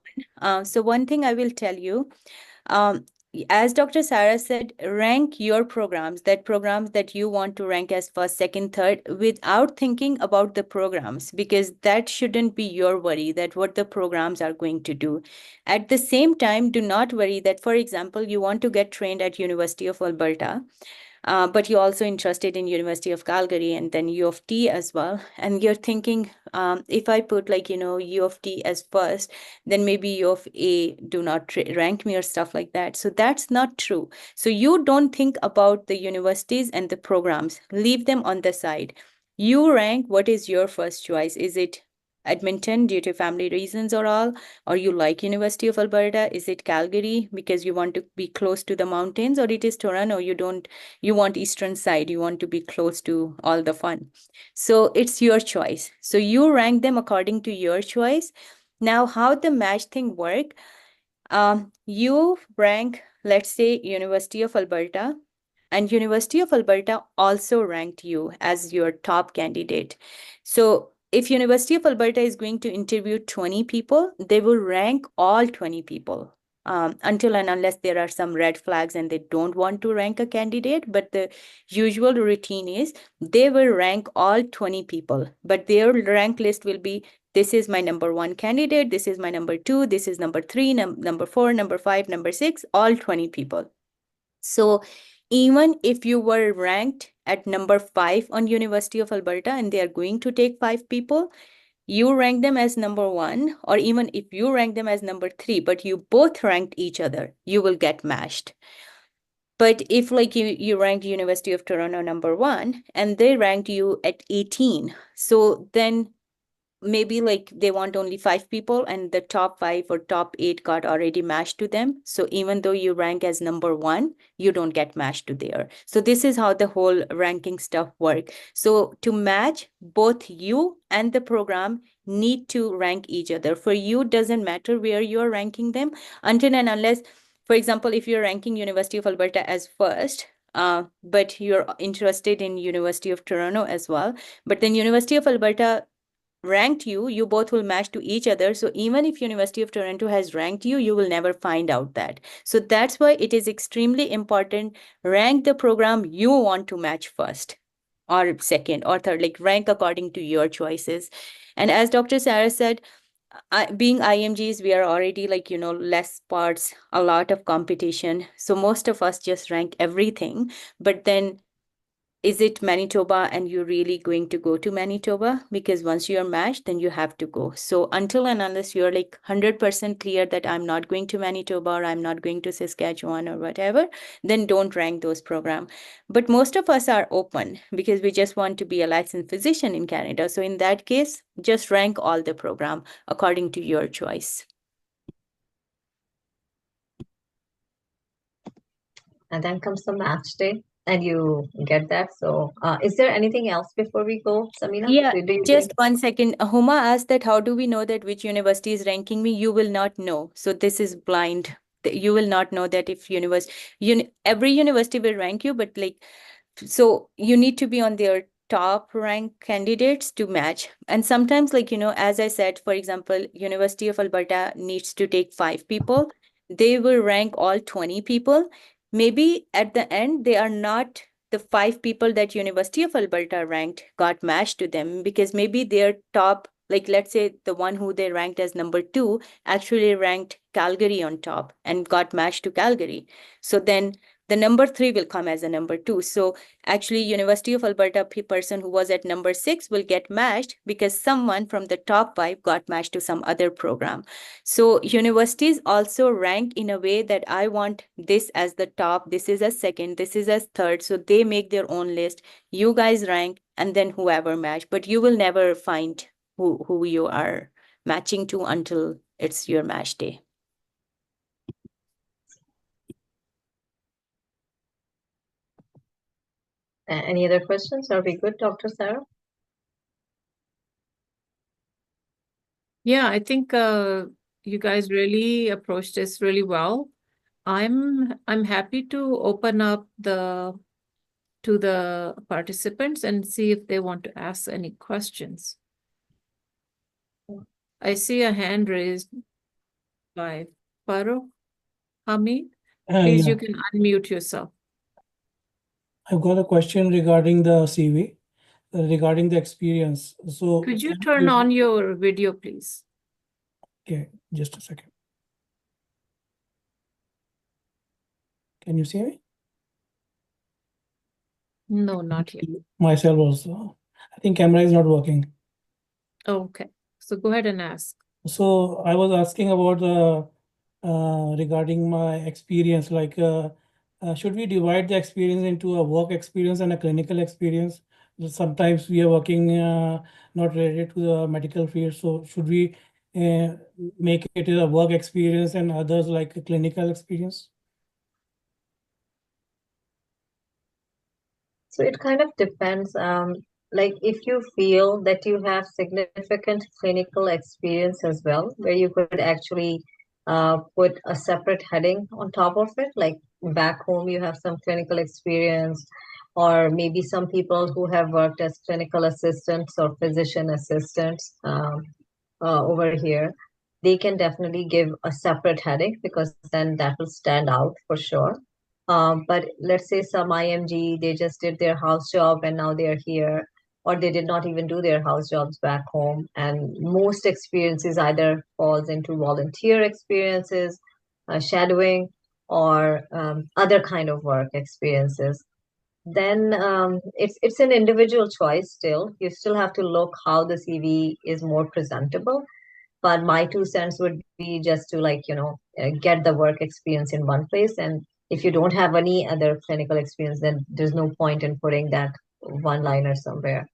So one thing I will tell you, as Dr. Sarah said, rank your programs that you want to rank as first, second, third, without thinking about the programs, because that shouldn't be your worry, that what the programs are going to do. At the same time, do not worry that, for example, you want to get trained at University of Alberta, but you're also interested in University of Calgary and then U of T as well. And you're thinking, if I put U of T as first, then maybe U of A do not rank me or stuff like that. So that's not true. So you don't think about the universities and the programs. Leave them on the side. You rank what is your first choice. Is it Edmonton due to family reasons or all, or you like University of Alberta? Is it Calgary because you want to be close to the mountains, or it is Toronto, you want eastern side, you want to be close to all the fun. So it's your choice. So you rank them according to your choice. Now, how the match thing work? You rank, let's say, University of Alberta, and University of Alberta also ranked you as your top candidate. So if University of Alberta is going to interview 20 people, they will rank all 20 people. Until and unless there are some red flags and they don't want to rank a candidate. But the usual routine is they will rank all 20 people, but their rank list will be, this is my number one candidate, this is my number two, this is number three, number four, number five, number six, all 20 people. So even if you were ranked at number 5 on University of Alberta and they are going to take 5 people, you rank them as number 1, or even if you rank them as number 3, but you both ranked each other, you will get matched. But if you ranked University of Toronto number 1 and they ranked you at 18, so then maybe they want only 5 people and the top 5 or top 8 got already matched to them. So even though you rank as number 1, you don't get matched to there. So this is how the whole ranking stuff work. So to match, both you and the program need to rank each other. For you, doesn't matter where you're ranking them until and unless, for example, if you're ranking University of Alberta as first, but you're interested in University of Toronto as well, but then University of Alberta ranked you both will match to each other. So even if University of Toronto has ranked you will never find out that. So that's why it is extremely important, rank the program you want to match first or second or third, rank according to your choices. And as Dr. Sarah said, being IMGs, we are already less parts, a lot of competition. So most of us just rank everything, but then is it Manitoba and you're really going to go to Manitoba? Because once you're matched, then you have to go. So until and unless you're 100% clear that I'm not going to Manitoba or I'm not going to Saskatchewan or whatever, then don't rank those programs. But most of us are open because we just want to be a licensed physician in Canada. So in that case, just rank all the program according to your choice. And then comes the match day. And you get that. So is there anything else before we go, Samina? Yeah, Do you just think? 1 second. Huma asked that how do we know that which university is ranking me? You will not know. So this is blind. You will not know that if every university will rank you, but so you need to be on their top ranked candidates to match. And sometimes, like, as I said, for example, University of Alberta needs to take 5 people. They will rank all 20 people. Maybe at the end, they are not the 5 people that University of Alberta ranked got matched to them, because maybe their top, like, let's say the one who they ranked as number 2 actually ranked Calgary on top and got matched to Calgary. So then the number 3 will come as a number 2. So actually, University of Alberta person who was at number 6 will get matched because someone from the top 5 got matched to some other program. So universities also rank in a way that I want this as the top, this is as second, this is as third. So they make their own list. You guys rank, and then whoever match. But you will never find who you are matching to until it's your match day. Any other questions? Are we good, Dr. Sarah? Yeah, I think you guys really approached this really well. I'm happy to open up to the participants and see if they want to ask any questions. I see a hand raised by Farooq Hamid. Please, Yeah, you can unmute yourself. I've got a question regarding the CV, regarding the experience. So, Could you turn on your video, please? okay, just a second. Can you see me? No, not yet. Myself also. I think camera is not working. Okay, so go ahead and ask. So I was asking about regarding my experience, like should we divide the experience into a work experience and a clinical experience? Sometimes we are working not related to the medical field, so should we make it a work experience and others like a clinical experience? So it kind of depends. Like if you feel that you have significant clinical experience as well, where you could actually put a separate heading on top of it, like back home you have some clinical experience, or maybe some people who have worked as clinical assistants or physician assistants over here, they can definitely give a separate heading because then that will stand out for sure. But let's say some IMG, they just did their house job and now they're here, or they did not even do their house jobs back home. And most experiences either falls into volunteer experiences, shadowing, or other kind of work experiences. Then it's an individual choice still. You still have to look how the CV is more presentable. But my 2 cents would be just to get the work experience in one place. And if you don't have any other clinical experience, then there's no point in putting that one liner somewhere,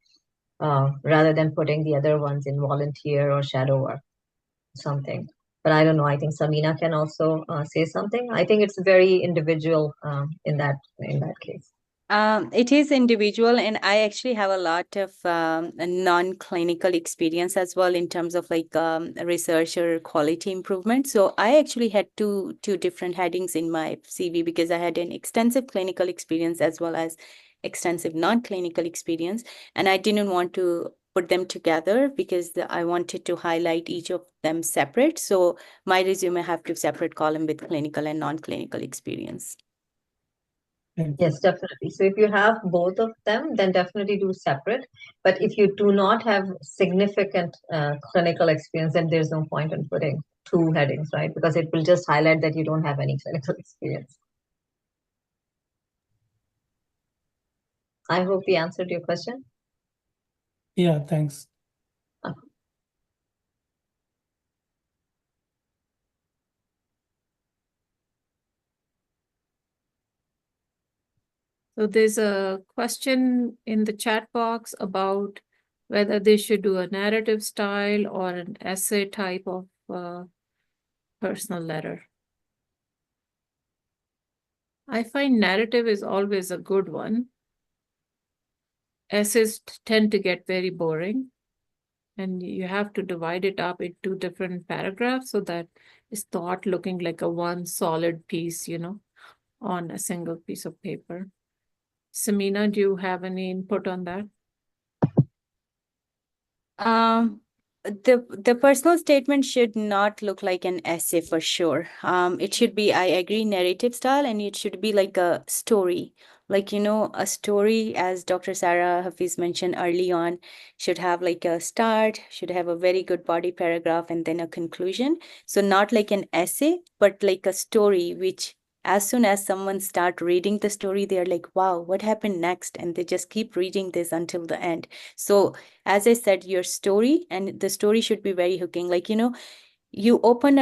rather than putting the other ones in volunteer or shadow work, something. But I don't know. I think Samina can also say something. I think it's very individual in that case. It is individual, and I actually have a lot of non-clinical experience as well in terms of like research or quality improvement. So I actually had two different headings in my CV because I had an extensive clinical experience as well as extensive non-clinical experience, and I didn't want to put them together because I wanted to highlight each of them separate. So my resume have two separate column with clinical and non-clinical experience. Yes, definitely. So if you have both of them, then definitely do separate. But if you do not have significant clinical experience, then there's no point in putting 2 headings, right? Because it will just highlight that you don't have any clinical experience. I hope we answered your question. Yeah, thanks. So there's a question in the chat box about whether they should do a narrative style or an essay type of personal letter. I find narrative is always a good one. Essays tend to get very boring, and you have to divide it up into different paragraphs so that it's not looking like a one solid piece, on a single piece of paper. Samina, do you have any input on that? The personal statement should not look like an essay for sure. It should be, I agree, narrative style, and it should be like a story. Like, a story, as Dr. Sarah Hafiz mentioned early on, should have like a start, should have a very good body paragraph, and then a conclusion. So not like an essay, but like a story, which as soon as someone start reading the story, they're like, wow, what happened next? And they just keep reading this until the end. So as I said, your story, and the story should be very hooking. Like, you open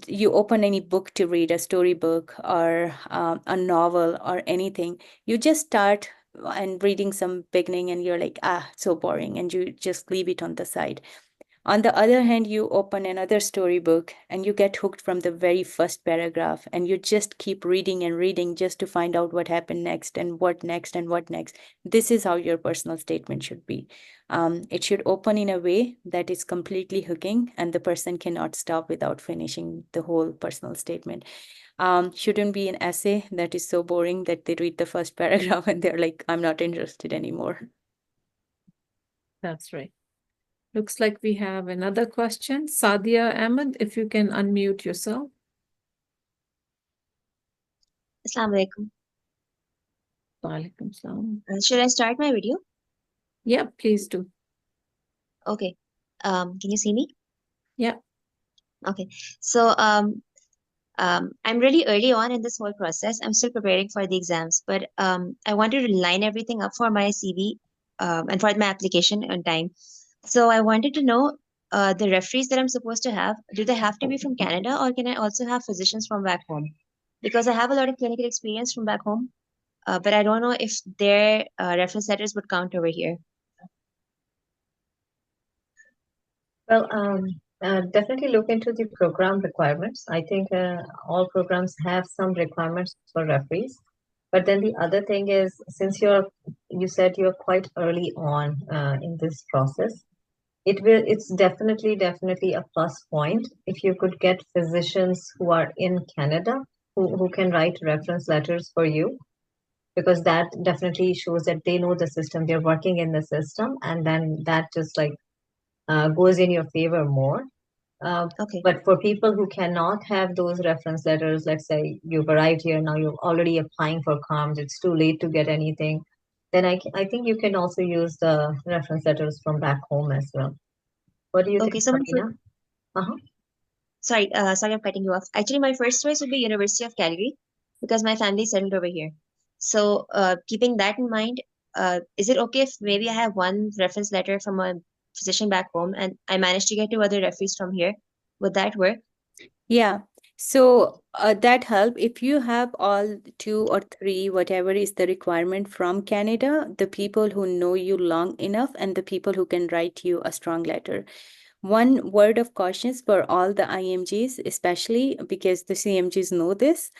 you open any book to read, a storybook or a novel or anything. You just start and reading some beginning, and you're like, so boring, and you just leave it on the side. On the other hand, you open another storybook and you get hooked from the very first paragraph, and you just keep reading and reading just to find out what happened next and what next and what next. This is how your personal statement should be. It should open in a way that is completely hooking, and the person cannot stop without finishing the whole personal statement. Shouldn't be an essay that is so boring that they read the first paragraph and they're like, I'm not interested anymore. That's right. Looks like we have another question. Sadia Ahmed, if you can unmute yourself. Assalamu alaikum. Walaikum salam. Should I start my video? Yeah, please do. Okay. Can you see me? Yeah. Okay. So I'm really early on in this whole process. I'm still preparing for the exams, but I wanted to line everything up for my CV and for my application on time. So I wanted to know the referees that I'm supposed to have. Do they have to be from Canada, or can I also have physicians from back home? Because I have a lot of clinical experience from back home, but I don't know if their reference letters would count over here. Well, definitely look into the program requirements. I think all programs have some requirements for referees. But then the other thing is, since you said you're quite early on in this process, it's definitely a plus point if you could get physicians who are in Canada who can write reference letters for you, because that definitely shows that they know the system, they're working in the system, and then that just like goes in your favor more. Okay. But for people who cannot have those reference letters, let's say you've arrived here now, you're already applying for CARMS, it's too late to get anything, then I think you can also use the reference letters from back home as well. What do you Okay, think, so Sabina? sorry, I'm cutting you off. Actually, my first choice would be University of Calgary because my family settled over here. So, keeping that in mind, is it okay if maybe I have one reference letter from a physician back home and I managed to get two other referees from here? Would that work? Yeah. So that help if you have all 2 or 3, whatever is the requirement from Canada, the people who know you long enough and the people who can write you a strong letter. One word of caution for all the IMGs, especially because the CMGs know this.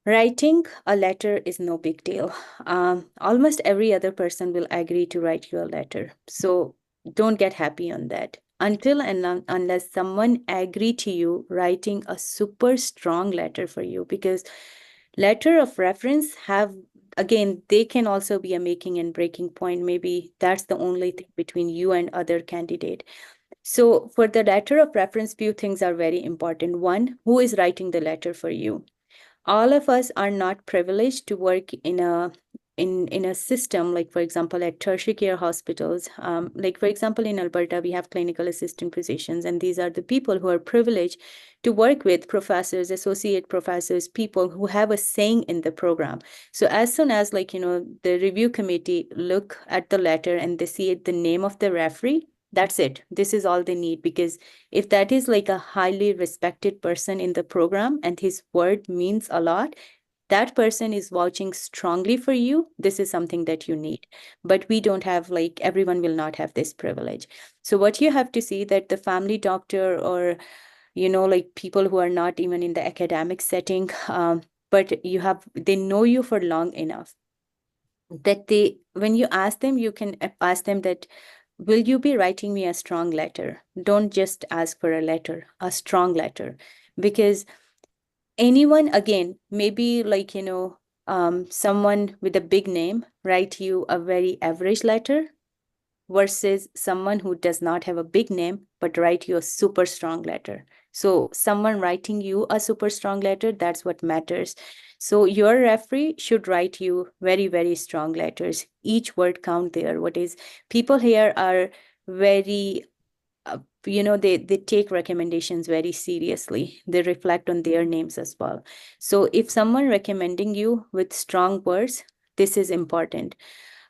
Writing a letter is no big deal. Almost every other person will agree to write you a letter. So don't get happy on that until and unless someone agree to you writing a super strong letter for you, because letter of reference have, again, they can also be a making and breaking point. Maybe that's the only thing between you and other candidate. So for the letter of reference, few things are very important. One, who is writing the letter for you? All of us are not privileged to work in a system, like for example at tertiary care hospitals. Like for example in Alberta, we have clinical assistant physicians, and these are the people who are privileged to work with professors, associate professors, people who have a saying in the program. So as soon as the review committee look at the letter and they see the name of the referee, that's it. This is all they need, because if that is like a highly respected person in the program and his word means a lot, that person is vouching strongly for you. This is something that you need. But we don't have, everyone will not have this privilege. So what you have to see that the family doctor or, people who are not even in the academic setting, but they know you for long enough that when you ask them, you can ask them that, will you be writing me a strong letter? Don't just ask for a letter, a strong letter. Because anyone, again, maybe someone with a big name write you a very average letter, versus someone who does not have a big name but write you a super strong letter. So someone writing you a super strong letter, that's what matters. So your referee should write you very, very strong letters. Each word count there. What is, people here are very they take recommendations very seriously. They reflect on their names as well. So if someone recommending you with strong words, this is important.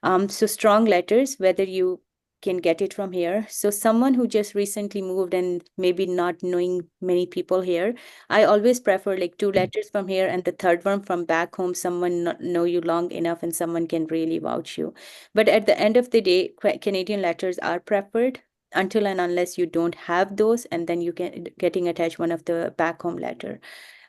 So strong letters, whether you can get it from here. So someone who just recently moved and maybe not knowing many people here, I always prefer like 2 letters from here and the third one from back home, someone not know you long enough and someone can really vouch you. But at the end of the day, Canadian letters are preferred until and unless you don't have those, and then you can getting attached one of the back home letter.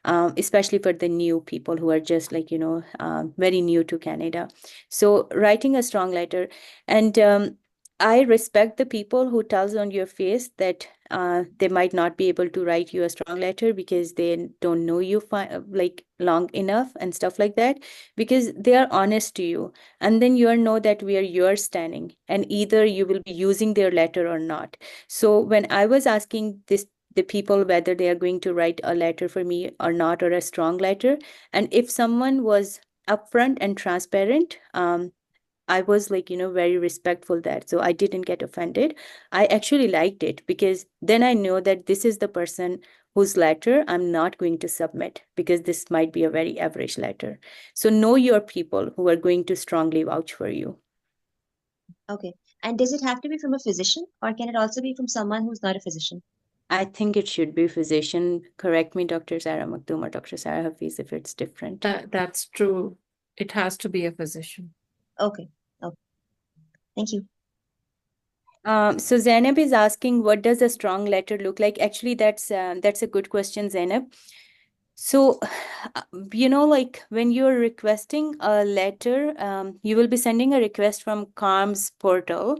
Especially for the new people who are just like, very new to Canada. So writing a strong letter, and I respect the people who tells on your face that they might not be able to write you a strong letter because they don't know you like long enough and stuff like that, because they are honest to you. And then you know that where you're standing, and either you will be using their letter or not. So when I was asking the people whether they are going to write a letter for me or not, or a strong letter, and if someone was upfront and transparent, I was like, very respectful that. So I didn't get offended. I actually liked it because then I know that this is the person whose letter I'm not going to submit because this might be a very average letter. So know your people who are going to strongly vouch for you. Okay. And does it have to be from a physician, or can it also be from someone who's not a physician? I think it should be physician. Correct me, Dr. Sarah Maktoum or Dr. Sarah Hafiz, if it's different. That's true. It has to be a physician. Okay. Thank you. So Zainab is asking, what does a strong letter look like? Actually, that's a good question, Zainab. So, like when you're requesting a letter, you will be sending a request from CARMS portal,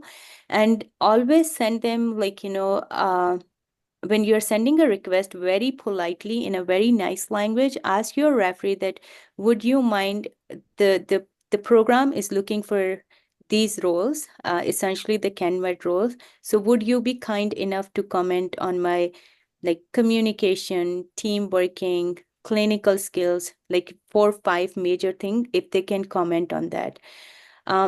and always send them like, when you're sending a request, very politely in a very nice language, ask your referee that, would you mind, the program is looking for these roles, essentially the CanMed roles. So would you be kind enough to comment on my like communication, team working, clinical skills, like 4-5 major things, if they can comment on that.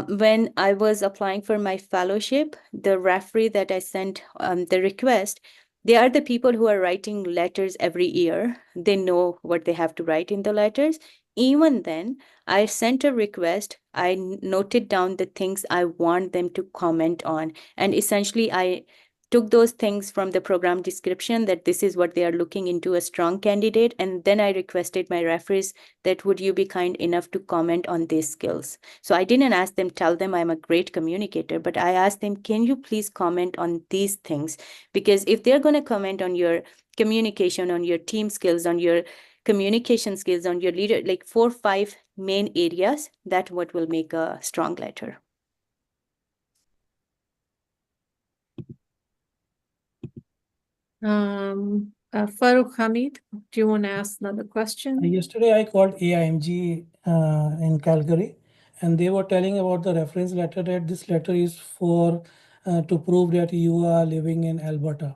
When I was applying for my fellowship, the referee that I sent the request, they are the people who are writing letters every year. They know what they have to write in the letters. Even then, I sent a request. I noted down the things I want them to comment on. And essentially, I took those things from the program description that this is what they are looking into a strong candidate. And then I requested my referees that, would you be kind enough to comment on these skills? So I didn't ask them, tell them I'm a great communicator, but I asked them, can you please comment on these things? Because if they're going to comment on your communication, on your team skills, on your communication skills, on your leader, like 4-5 main areas, that's what will make a strong letter. Farooq Hamid, do you want to ask another question? Yesterday, I called AIMG in Calgary, and they were telling about the reference letter that this letter is for to prove that you are living in Alberta,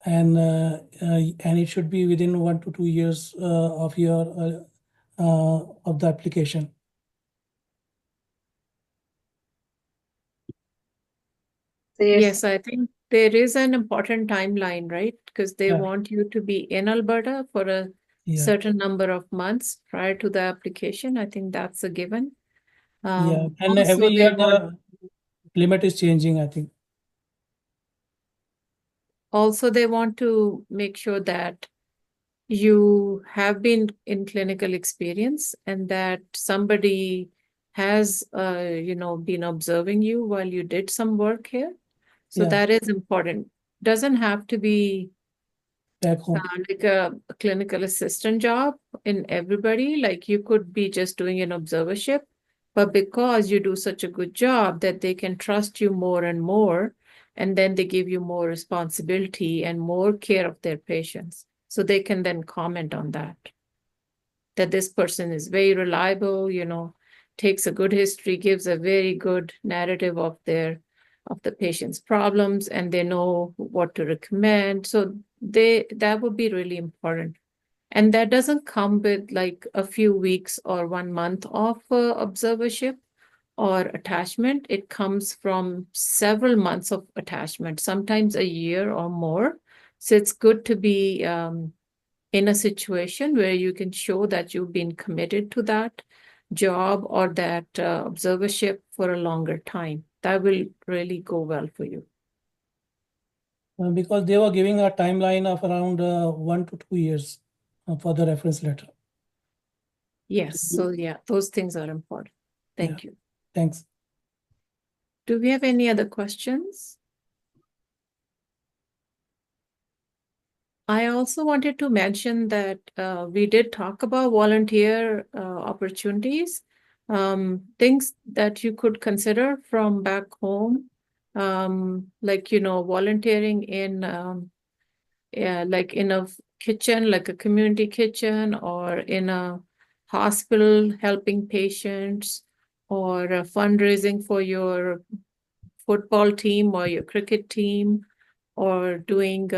and it should be within 1 to 2 years of your of the application. So you're Yes, I think there is an important timeline, right? Because they Yeah. want you to be in Alberta for a Yeah. certain number of months prior to the application. I think that's a given. Yeah, and Also, every they year want the limit is changing, I think. also they want to make sure that you have been in clinical experience and that somebody has been observing you while you did some work here. So Yeah. that is important. Doesn't have to be Back home. like a clinical assistant job in everybody. Like you could be just doing an observership, but because you do such a good job that they can trust you more and more, and then they give you more responsibility and more care of their patients. So they can then comment on that. That this person is very reliable, takes a good history, gives a very good narrative of their of the patient's problems, and they know what to recommend. So that would be really important. And that doesn't come with like a few weeks or 1 month of observership or attachment. It comes from several months of attachment, sometimes a year or more. So it's good to be in a situation where you can show that you've been committed to that job or that observership for a longer time. That will really go well for you. Because they were giving a timeline of around 1 to 2 years for the reference letter. Yes, so yeah, those things are important. Thank you. Thanks. Do we have any other questions? I also wanted to mention that we did talk about volunteer opportunities, things that you could consider from back home, like, volunteering in like in a kitchen, like a community kitchen, or in a hospital helping patients, or fundraising for your football team or your cricket team, or doing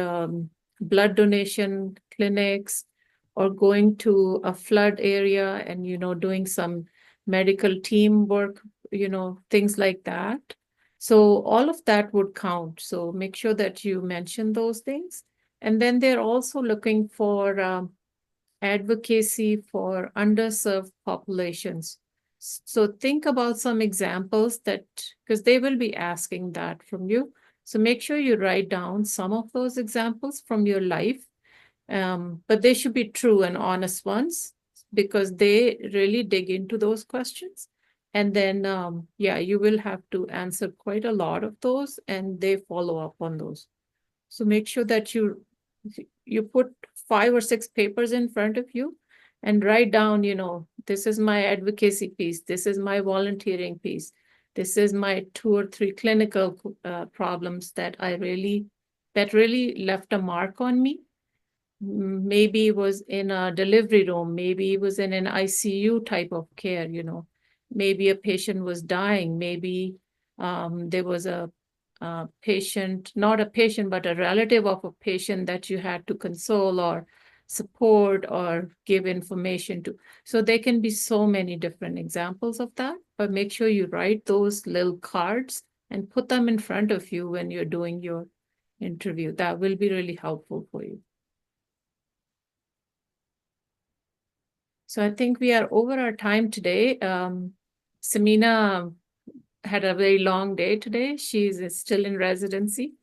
blood donation clinics, or going to a flood area and, doing some medical teamwork, things like that. So all of that would count. So make sure that you mention those things. And then they're also looking for advocacy for underserved populations. So think about some examples because they will be asking that from you. So make sure you write down some of those examples from your life, but they should be true and honest ones because they really dig into those questions. And then, you will have to answer quite a lot of those, and they follow up on those. So make sure that you put 5 or 6 papers in front of you and write down, this is my advocacy piece, this is my volunteering piece, this is my 2 or 3 clinical problems that really left a mark on me. Maybe it was in a delivery room, maybe it was in an ICU type of care, maybe a patient was dying, maybe there was a patient, not a patient, but a relative of a patient that you had to console or support or give information to. So there can be so many different examples of that, but make sure you write those little cards and put them in front of you when you're doing your interview. That will be really helpful for you. So I think we are over our time today. Samina had a very long day today. She's still in residency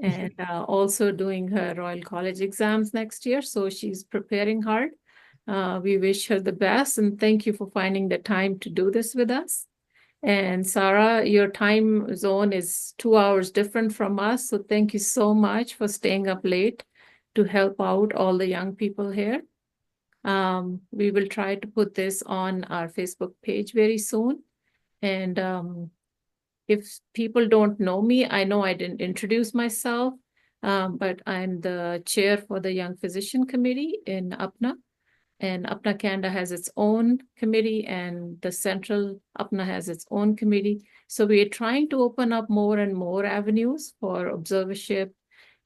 and also doing her Royal College exams next year. So she's preparing hard. We wish her the best, and thank you for finding the time to do this with us. And Sarah, your time zone is 2 hours different from us. So thank you so much for staying up late to help out all the young people here. We will try to put this on our Facebook page very soon. And if people don't know me, I know I didn't introduce myself, but I'm the chair for the Young Physician Committee in APPNA. And APPNA Canada has its own committee, and the Central APPNA has its own committee. So we are trying to open up more and more avenues for observership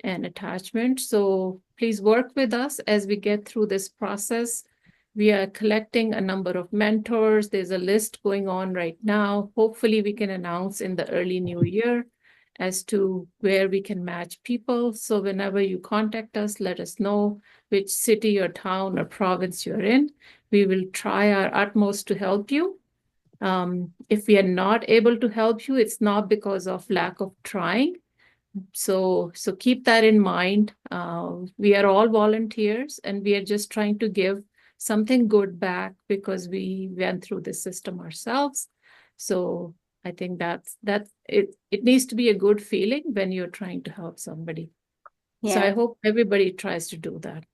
and attachment. So please work with us as we get through this process. We are collecting a number of mentors. There's a list going on right now. Hopefully we can announce in the early new year as to where we can match people. So whenever you contact us, let us know which city or town or province you're in. We will try our utmost to help you. If we are not able to help you, it's not because of lack of trying. So keep that in mind. We are all volunteers, and we are just trying to give something good back because we went through this system ourselves. So I think that's it. It needs to be a good feeling when you're trying to help somebody. So I hope everybody tries to do that.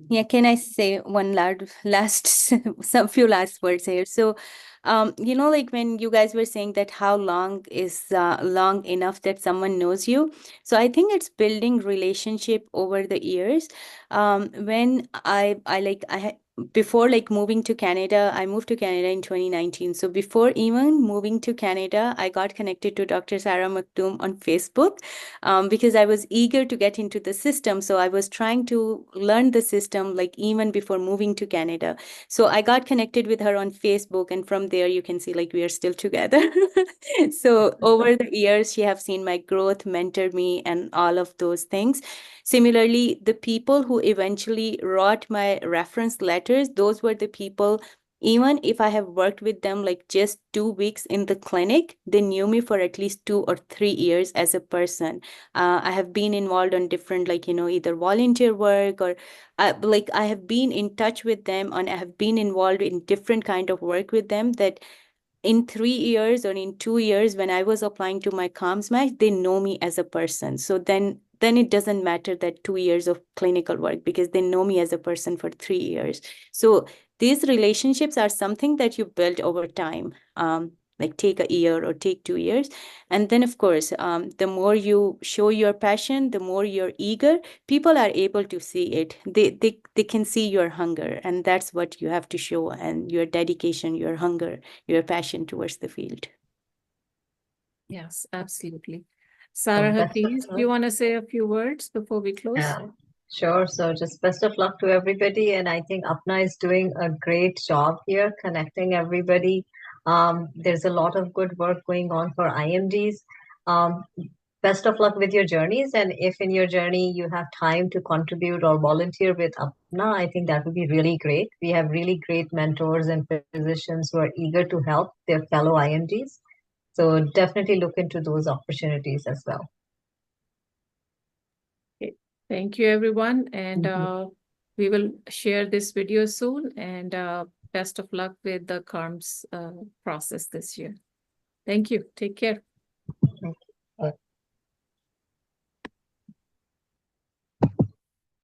Yeah, can I say one some few last words here? So, like when you guys were saying that how long is long enough that someone knows you. So I think it's building relationship over the years. When I before like moving to Canada, I moved to Canada in 2019. So before even moving to Canada, I got connected to Dr. Sarah Maktoum on Facebook because I was eager to get into the system. So I was trying to learn the system like even before moving to Canada. So I got connected with her on Facebook, and from there you can see like we are still together. So over the years, she have seen my growth, mentored me, and all of those things. Similarly, the people who eventually wrote my reference letters, those were the people, even if I have worked with them like just 2 weeks in the clinic, they knew me for at least 2 or 3 years as a person. I have been involved on different, like, either volunteer work or like I have been in touch with them, and I have been involved in different kind of work with them, that in 3 years or in 2 years when I was applying to my CARMS match, they know me as a person. So then it doesn't matter that 2 years of clinical work, because they know me as a person for 3 years. So these relationships are something that you build over time, like take a year or take 2 years. And then, of course, the more you show your passion, the more you're eager, people are able to see it. They can see your hunger, and that's what you have to show, and your dedication, your hunger, your passion towards the field. Yes, absolutely. Sarah best of Hafiz, do luck. you want to say a few words before we close? Yeah, sure. So just best of luck to everybody. And I think APPNA is doing a great job here connecting everybody. There's a lot of good work going on for IMDs. Best of luck with your journeys. And if in your journey you have time to contribute or volunteer with APPNA, I think that would be really great. We have really great mentors and physicians who are eager to help their fellow IMDs. So definitely look into those opportunities as well. Thank you, everyone. And Mhm. we will share this video soon. And best of luck with the CARMS process this year. Thank you. Take care.